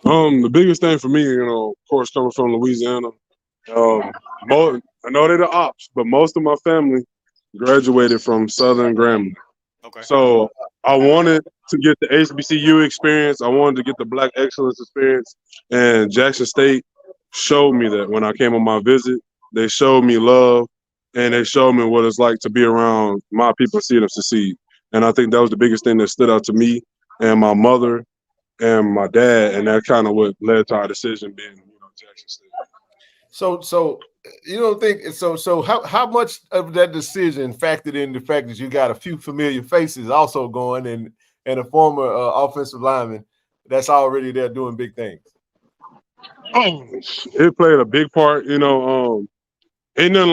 The biggest thing for me, of course, coming from Louisiana, I know they're the ops, but most of my family graduated from Southern Grambling. Okay. So I wanted to get the HBCU experience. I wanted to get the Black Excellence experience. And Jackson State showed me that when I came on my visit. They showed me love, and they showed me what it's like to be around my people and see them succeed. And I think that was the biggest thing that stood out to me and my mother and my dad, and that kind of what led to our decision being, Jackson State. So you don't think so how much of that decision factored in the fact that you got a few familiar faces also going and a former offensive lineman that's already there doing big things? It played a big part, ain't nothing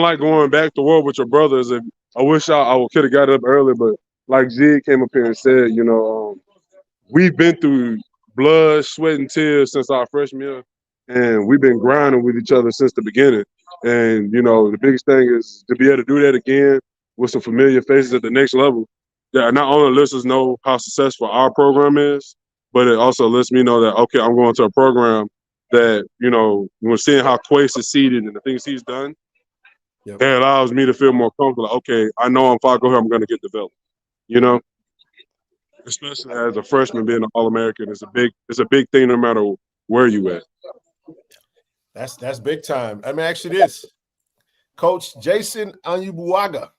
like going back to war with your brothers. And I wish I could have got up early, but like Zig came up here and said, we've been through blood, sweat, and tears since our freshman year, and we've been grinding with each other since the beginning. And, the biggest thing is to be able to do that again with some familiar faces at the next level. That not only lets us know how successful our program is, but it also lets me know that, okay, I'm going to a program that, when seeing how Quay succeeded and the things he's done, Yep. it allows me to feel more comfortable. Like, okay, I know if I go here, I'm going to get developed, especially as a freshman being an All-American. It's a big thing no matter where you at. That's big time. I mean, actually, this Coach Jason Anyubuaga,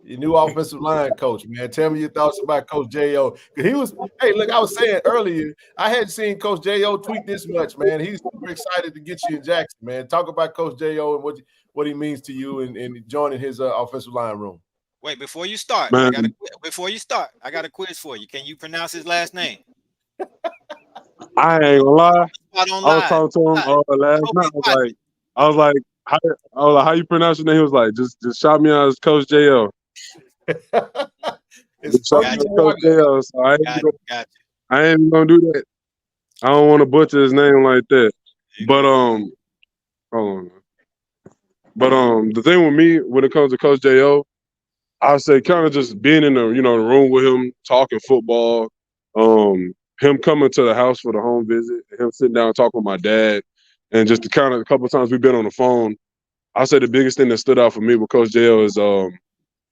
your new offensive line coach, man. Tell me your thoughts about Coach J.O. He was, hey, look, I was saying earlier, I hadn't seen Coach J.O. tweet this much, man. He's super excited to get you in Jackson, man. Talk about Coach J.O. and what he means to you and joining his offensive line room. Wait, before you start, Man. I got a quiz for you. Can you pronounce his last name? I ain't gonna lie. I was live. talking to him last night. I was like, how you pronounce your name? He was like, just shout me out as Coach J.O. It's Coach J.O. So I ain't even gonna do that. I don't want to butcher his name like that. But hold on. But the thing with me when it comes to Coach J.O., I say kind of just being in the the room with him, talking football, him coming to the house for the home visit, him sitting down and talking with my dad, and just a couple of times we've been on the phone. I say the biggest thing that stood out for me with Coach J.O. is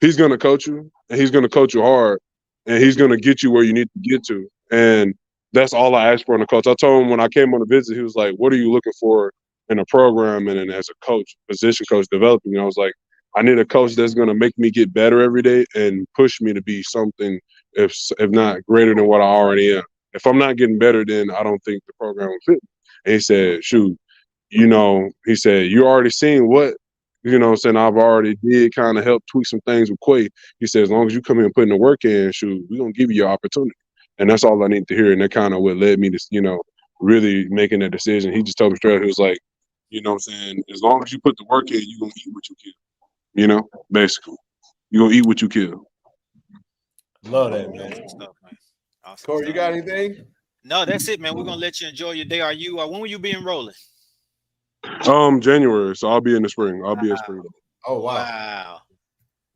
he's going to coach you, and he's going to coach you hard, and he's going to get you where you need to get to. And that's all I asked for in a coach. I told him when I came on the visit, he was like, what are you looking for in a program and as a coach, position coach, developing? And I was like, I need a coach that's going to make me get better every day and push me to be something, if not greater than what I already am. If I'm not getting better, then I don't think the program will fit me. And he said, shoot, he said, you already seen what, saying I've already did kind of help tweak some things with Quay. He said, as long as you come in and putting the work in, shoot, we're going to give you your opportunity. And that's all I need to hear. And that kind of what led me to, really making that decision. He just told me straight up, he was like, as long as you put the work in, you're going to eat what you kill. Basically. You're going to eat what you kill. Love that, man. Awesome stuff, man. Awesome Corey, stuff. you got anything? No, that's it, man. We're going to let you enjoy your day. When will you be enrolling? January. So I'll be in the spring. I'll be in spring. Oh, wow.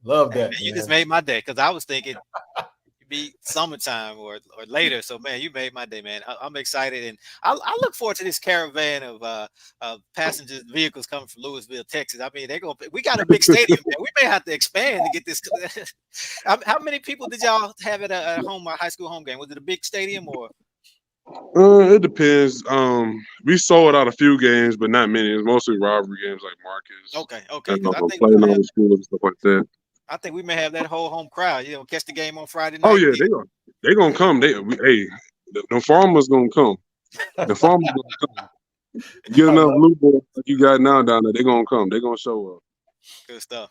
Love Hey, that, man, you man. just made my day because I was thinking it'd be summertime or later. So man, you made my day, man. I'm excited, and I look forward to this caravan of passengers vehicles coming from Lewisville, Texas. I mean, we got a big stadium, man. We may have to expand to get this. How many people did y'all have at a home high school home game? Was it a big stadium or? It depends. We sold out a few games, but not many. It's mostly rivalry games like Marcus Okay. and Because I think playing on school and stuff like that. I think we may have that whole home crowd. Catch the game on Friday night. Oh yeah, they gonna come. The farmers gonna come. The farmers gonna come. Get enough blue boys like you got now down there. They gonna come. They gonna show up. Good stuff.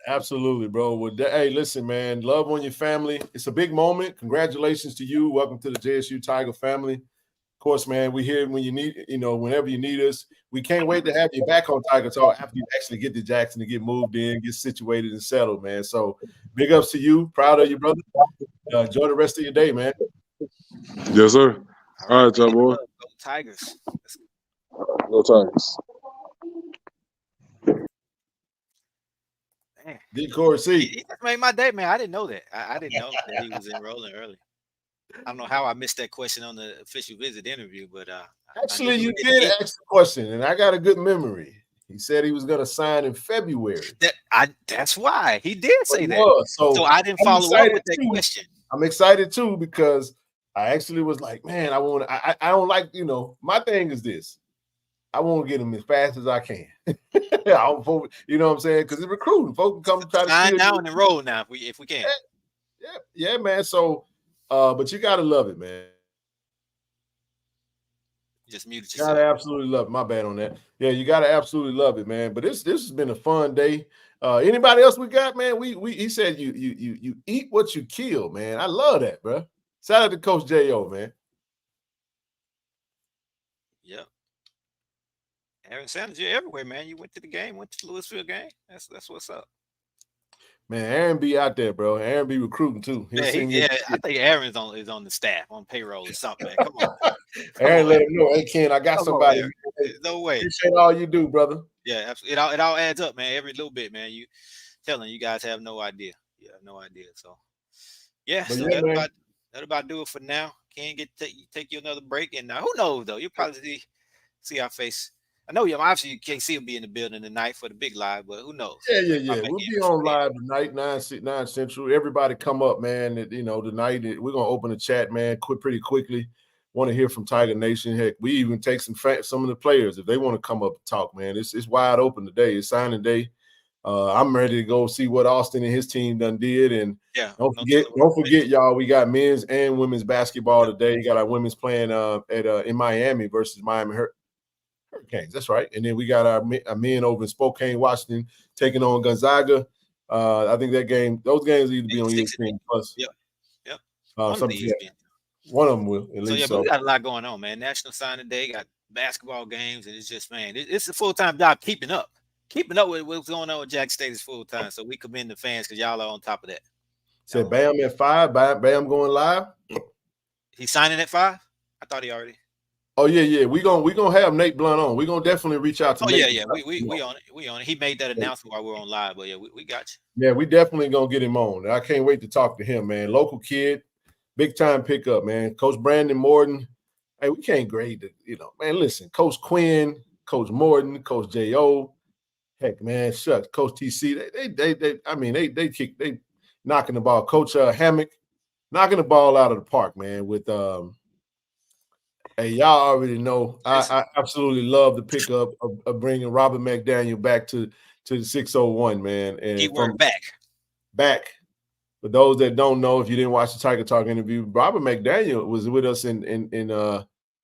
Absolutely, bro. Well, hey, listen, man. Love on your family. It's a big moment. Congratulations to you. Welcome to the JSU Tiger family. Of course, man, we're here when you need, whenever you need us. We can't wait to have you back on Tiger Talk after you actually get to Jackson to get moved in, get situated and settled, man. So big ups to you. Proud of you, brother. Enjoy the rest of your day, man. Yes, sir. All right, y'all, boy. Go Tigers. Go Tigers. Man. Corey C. He just made my day, man. I didn't know that. I didn't know that he was enrolling early. I don't know how I missed that question on the official visit interview, but actually, you did ask the question, and I got a good memory. He said he was going to sign in February. That's why he did say that. So I didn't follow up with that question. I'm excited too because I actually was like, man, I don't like, my thing is this. I want to get him as fast as I can. You know what I'm saying? Because it's recruiting. Folks can come try to sign now and enroll now if we can. Yeah, man. So, but you gotta love it, man. You just muted yourself. You gotta absolutely love it. My bad on that. Yeah, you gotta absolutely love it, man. But this has been a fun day. Anybody else we got, man? He said you eat what you kill, man. I love that, bro. Shout out to Coach J.O., man. Yep. Aaron Sanders, you're everywhere, man. You went to the game, went to the Lewisville game. That's what's up. Man, Aaron be out there, bro. Aaron be recruiting too. I think Aaron is on the staff, on payroll or something, man. Come on. Aaron, let him know. Hey, Ken, I got somebody. No way. Appreciate all you do, brother. Yeah, absolutely. It all adds up, man. Every little bit, man. You telling you guys have no idea. You have no idea. So that'll about do it for now. Can't take you another break, and who knows though? You'll probably see our face. I know obviously you can't see him be in the building tonight for the big live, but who knows? Yeah. We'll be on live tonight, 9 Central. Everybody come up, man. Tonight we're gonna open the chat, man, pretty quickly. Want to hear from Tiger Nation. Heck, we even take some of the players if they want to come up and talk, man. It's wide open today. It's signing day. I'm ready to go see what Austin and his team done did. And don't forget, y'all, we got men's and women's basketball today. You got our women's playing in Miami versus Miami Hurricanes. That's right. And then we got our men over in Spokane, Washington, taking on Gonzaga. I think those games need to be on ESPN Plus. Yep. One of them will, at least. But we got a lot going on, man. National Signing Day, got basketball games, and it's just, man, it's a full-time job keeping up. Keeping up with what's going on with Jack State is full-time, so we commend the fans because y'all are on top of that. Said Bam at 5, Bam going live. He's signing at 5? I thought he already. Oh yeah. We gonna have Nate Blunt on. We're gonna definitely reach out to Nate. Yeah. We on it. We on it. He made that announcement while we're on live, but yeah, we got you. Yeah, we definitely gonna get him on. I can't wait to talk to him, man. Local kid, big time pickup, man. Coach Brandon Morton. Hey, we can't grade it, man. Listen, Coach Quinn, Coach Morton, Coach J.O. Heck, man, shucks. Coach TC, they knocking the ball. Coach Hammock, knocking the ball out of the park, man, with hey, y'all already know. I absolutely love the pickup of bringing Robert McDaniel back to the 601, man. And keyword back. For those that don't know, if you didn't watch the Tiger Talk interview, Robert McDaniel was with us in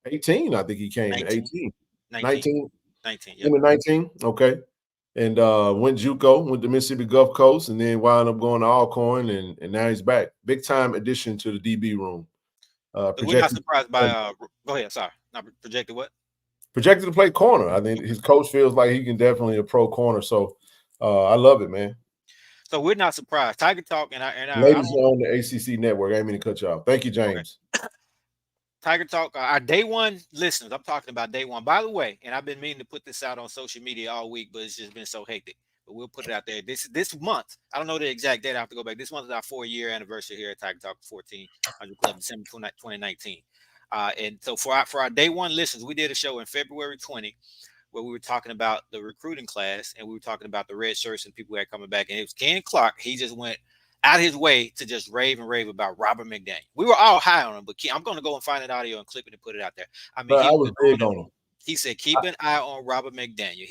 18. I think he came 19. 19. Yeah. 19. Okay. And went JUCO, went to Mississippi Gulf Coast, and then wound up going to Alcorn, and now he's back. Big time addition to the DB room. We're not surprised by go ahead. Sorry, not projected. What? Projected to play corner. I think his coach feels like he can definitely a pro corner. So I love it, man. So we're not surprised. Tiger Talk and ladies on the ACC network. I didn't mean to cut you off. Thank you, James. Okay. Tiger Talk, our day one listeners. I'm talking about day one. By the way, and I've been meaning to put this out on social media all week, but it's just been so hectic. but we'll put it out there. This month, I don't know the exact date. I have to go back. This month is our 4-year anniversary here at Tiger Talk 1400 Club, December 2019. And so for our day one listeners, we did a show in February 20 where we were talking about the recruiting class, and we were talking about the red shirts and people who had coming back. And it was Ken Clark. He just went out of his way to just rave about Robert McDaniel. We were all high on him, but I'm going to go and find an audio and clip it and put it out there. I mean, I was big on him. He said, keep an eye on Robert McDaniel.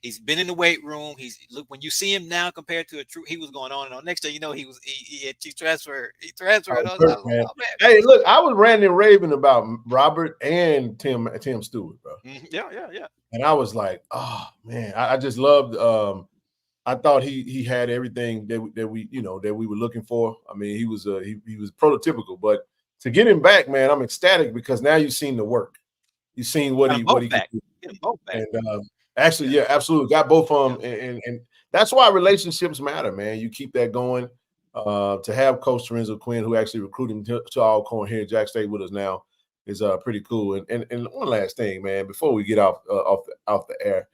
He's been in the weight room. Look, when you see him now compared to he was going on and on. Next thing you know, he transferred. He transferred. Man. Hey, look, I was ranting and raving about Robert and Tim Stewart, bro. Yeah. And I was like, oh man, I just loved. I thought he had everything that we were looking for. I mean, he was prototypical, but to get him back, man, I'm ecstatic because now you've seen the work. You've seen what he could do. And actually, yeah, absolutely, got both of them, and that's why relationships matter, man. You keep that going. To have Coach Terenzo Quinn, who actually recruited him to Alcorn here at Jack State with us now, is pretty cool. And one last thing, man, before we get off the air,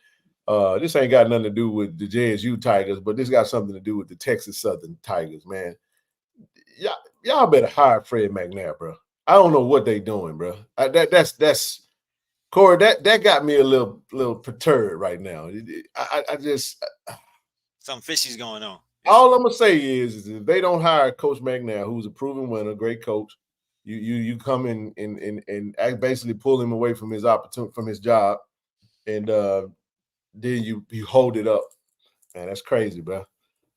this ain't got nothing to do with the JSU Tigers, but this got something to do with the Texas Southern Tigers, man. Y'all better hire Fred McNair, bro. I don't know what they doing, bro. That's Corey. That got me a little perturbed right now. I just something fishy's going on. All I'm gonna say is if they don't hire Coach McNair, who's a proven winner, great coach, you come in and basically pull him away from his opportunity, from his job, and then you hold it up. Man, that's crazy, bro.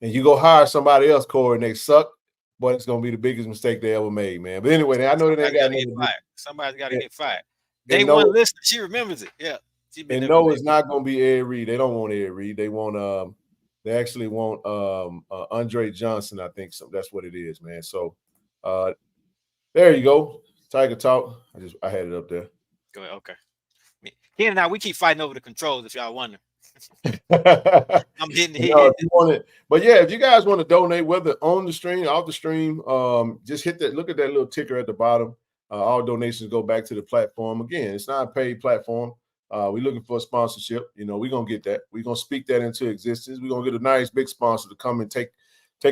And you go hire somebody else, Corey, and they suck, but it's gonna be the biggest mistake they ever made, man. But anyway, I know that they got to get fired. Somebody's got to get fired. Day one listener, she remembers it. Yeah. And no, it's not gonna be Ed Reed. They don't want Ed Reed. They want they actually want Andre Johnson, I think. So that's what it is, man. So there you go. Tiger Talk. I had it up there. Go ahead. Okay. Ken and I, we keep fighting over the controls, if y'all wonder. I'm getting hit. But yeah, if you guys want to donate, whether on the stream, off the stream, just hit that. Look at that little ticker at the bottom. All donations go back to the platform. Again, it's not a paid platform. We're looking for a sponsorship. We're gonna get that. We're gonna speak that into existence. We're gonna get a nice big sponsor to come and take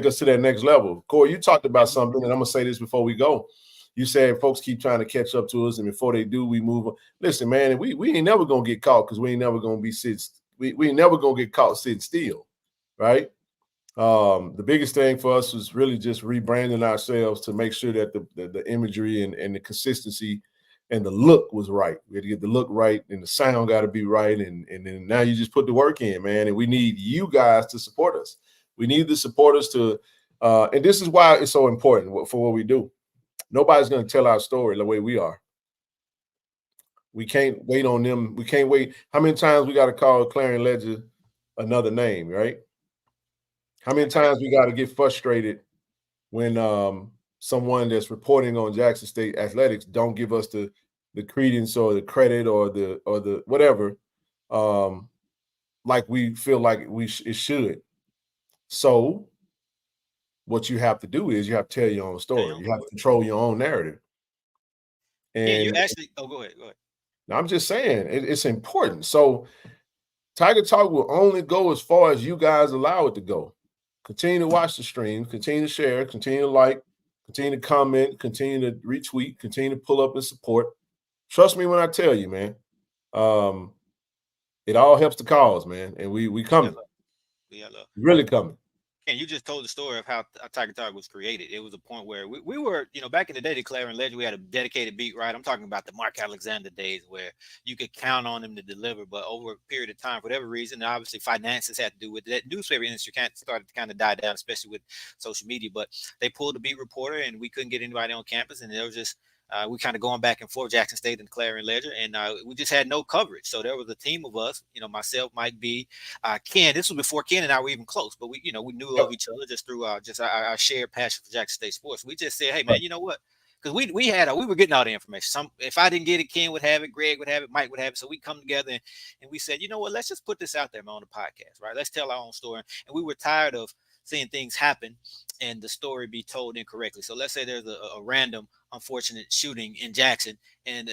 us to that next level. Corey, you talked about something, and I'm gonna say this before we go. You said folks keep trying to catch up to us, and before they do, we move on. Listen, man, we ain't never gonna get caught because we ain't never gonna be we ain't never gonna get caught sitting still, right? The biggest thing for us was really just rebranding ourselves to make sure that the imagery and the consistency and the look was right. We had to get the look right, and the sound got to be right, and then now you just put the work in, man. And we need you guys to support us. We need the supporters to, and this is why it's so important for what we do. Nobody's going to tell our story the way we are. We can't wait on them. We can't wait. How many times we got to call Clarion Ledger another name, right? How many times we got to get frustrated when someone that's reporting on Jackson State athletics don't give us the credence or the credit or the whatever, like we feel like it should. So what you have to do is you have to tell your own story. You have to control your own narrative. And you actually, go ahead. Now I'm just saying it's important. So Tiger Talk will only go as far as you guys allow it to go. Continue to watch the stream, continue to share, continue to like, continue to comment, continue to retweet, continue to pull up and support. Trust me when I tell you, man. It all helps the cause, man. And we coming. Really coming. And you just told the story of how Tiger Talk was created. It was a point where we were, back in the day, declaring legend, we had a dedicated beat, right? I'm talking about the Mark Alexander days where you could count on him to deliver, but over a period of time, for whatever reason, obviously finances had to do with that. Newspaper industry started to kind of die down, especially with social media, but they pulled the beat reporter and we couldn't get anybody on campus, and there was just we kind of going back and forth, Jackson State and Clarion Ledger, and we just had no coverage. So there was a team of us, myself, Mike B, Ken. This was before Ken and I were even close, but we knew of each other just through our shared passion for Jackson State sports. We just said, hey man, you know what? Because we were getting all the information. If I didn't get it, Ken would have it, Greg would have it, Mike would have it. So we come together and we said, you know what? Let's just put this out there, man, on the podcast, right? Let's tell our own story. And we were tired of seeing things happen and the story be told incorrectly. So let's say there's a random unfortunate shooting in Jackson,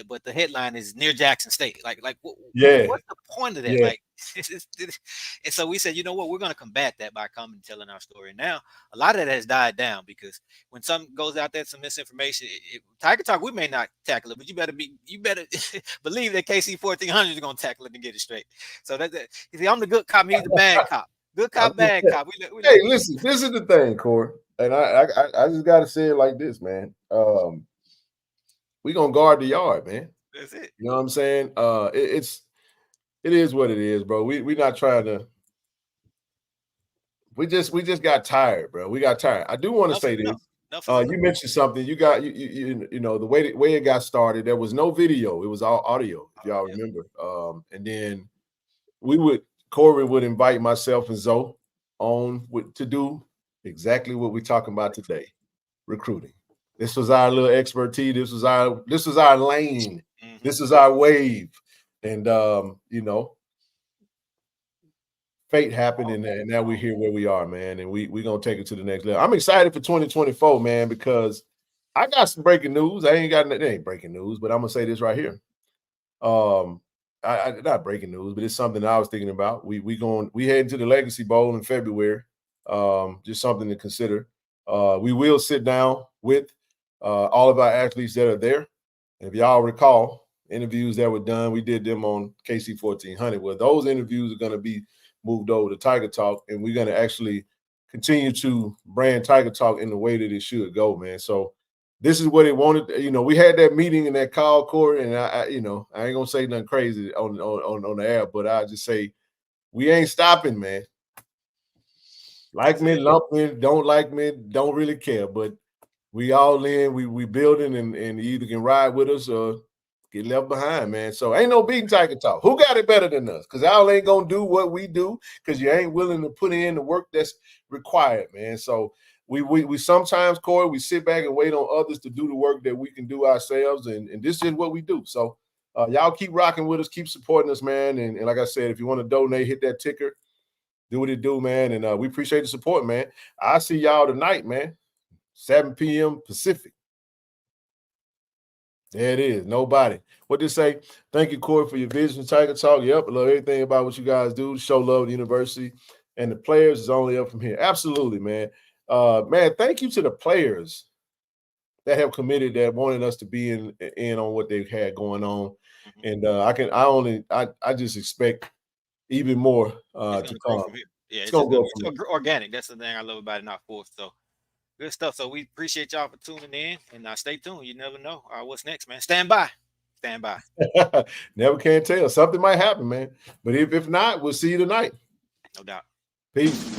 but the headline is near Jackson State. What's the point of that? Yeah. And so we said, you know what, we're going to combat that by coming and telling our story. Now, a lot of that has died down because when something goes out there, some misinformation, Tiger Talk, we may not tackle it, but you better believe that KC 1400 is going to tackle it and get it straight. So you see, I'm the good cop, he's the bad cop. Good cop, bad cop. Hey, listen, this is the thing, Corey, and I just got to say it like this, man. We're going to guard the yard, man. That's it. You know what I'm saying? It is what it is, bro. We're not trying to. We just got tired, bro. We got tired. I do want to say this. You mentioned something. You got you know the way it got started. There was no video. It was all audio. If y'all remember. And then Corey would invite myself and Zoe on to do exactly what we're talking about today: recruiting. This was our little expertise. This was our lane. Mm-hmm. This is our wave. And you know, fate happened, and now we're here where we are, man. And we're gonna take it to the next level. I'm excited for 2024, man, because I got some breaking news. It ain't breaking news, but I'm gonna say this right here. Not breaking news, but it's something that I was thinking about. We head into the Legacy Bowl in February. Just something to consider. We will sit down with all of our athletes that are there. And if y'all recall, interviews that were done, we did them on KC 1400. Well, those interviews are going to be moved over to Tiger Talk, and we're going to actually continue to brand Tiger Talk in the way that it should go, man. So this is what it wanted. You know, we had that meeting and that call, Corey, and I ain't gonna say nothing crazy on the air, but I just say we ain't stopping, man. Like me, lump me, don't like me, don't really care, but we all in, we building, and you either can ride with us or get left behind, man. So ain't no beating Tiger Talk. Who got it better than us? Because y'all ain't gonna do what we do because you ain't willing to put in the work that's required, man. So we sometimes, Corey, we sit back and wait on others to do the work that we can do ourselves, and this is what we do. So y'all keep rocking with us, keep supporting us, man. And like I said, if you want to donate, hit that ticker, do what it do, man. And we appreciate the support, man. I'll see y'all tonight, man. 7 p.m. Pacific. There it is. Nobody. What they say? Thank you, Corey, for your vision. Tiger Talk. Yep. I love everything about what you guys do. Show love to the university. And the players is only up from here. Absolutely, man. Man, thank you to the players that have committed, that wanted us to be in on what they've had going on. And I just expect even more to come. Yeah, it's gonna go organic. That's the thing I love about it, not forced. So good stuff. So we appreciate y'all for tuning in, and stay tuned. You never know what's next, man. Stand by. Never can tell. Something might happen, man. But if not, we'll see you tonight. No doubt. Peace.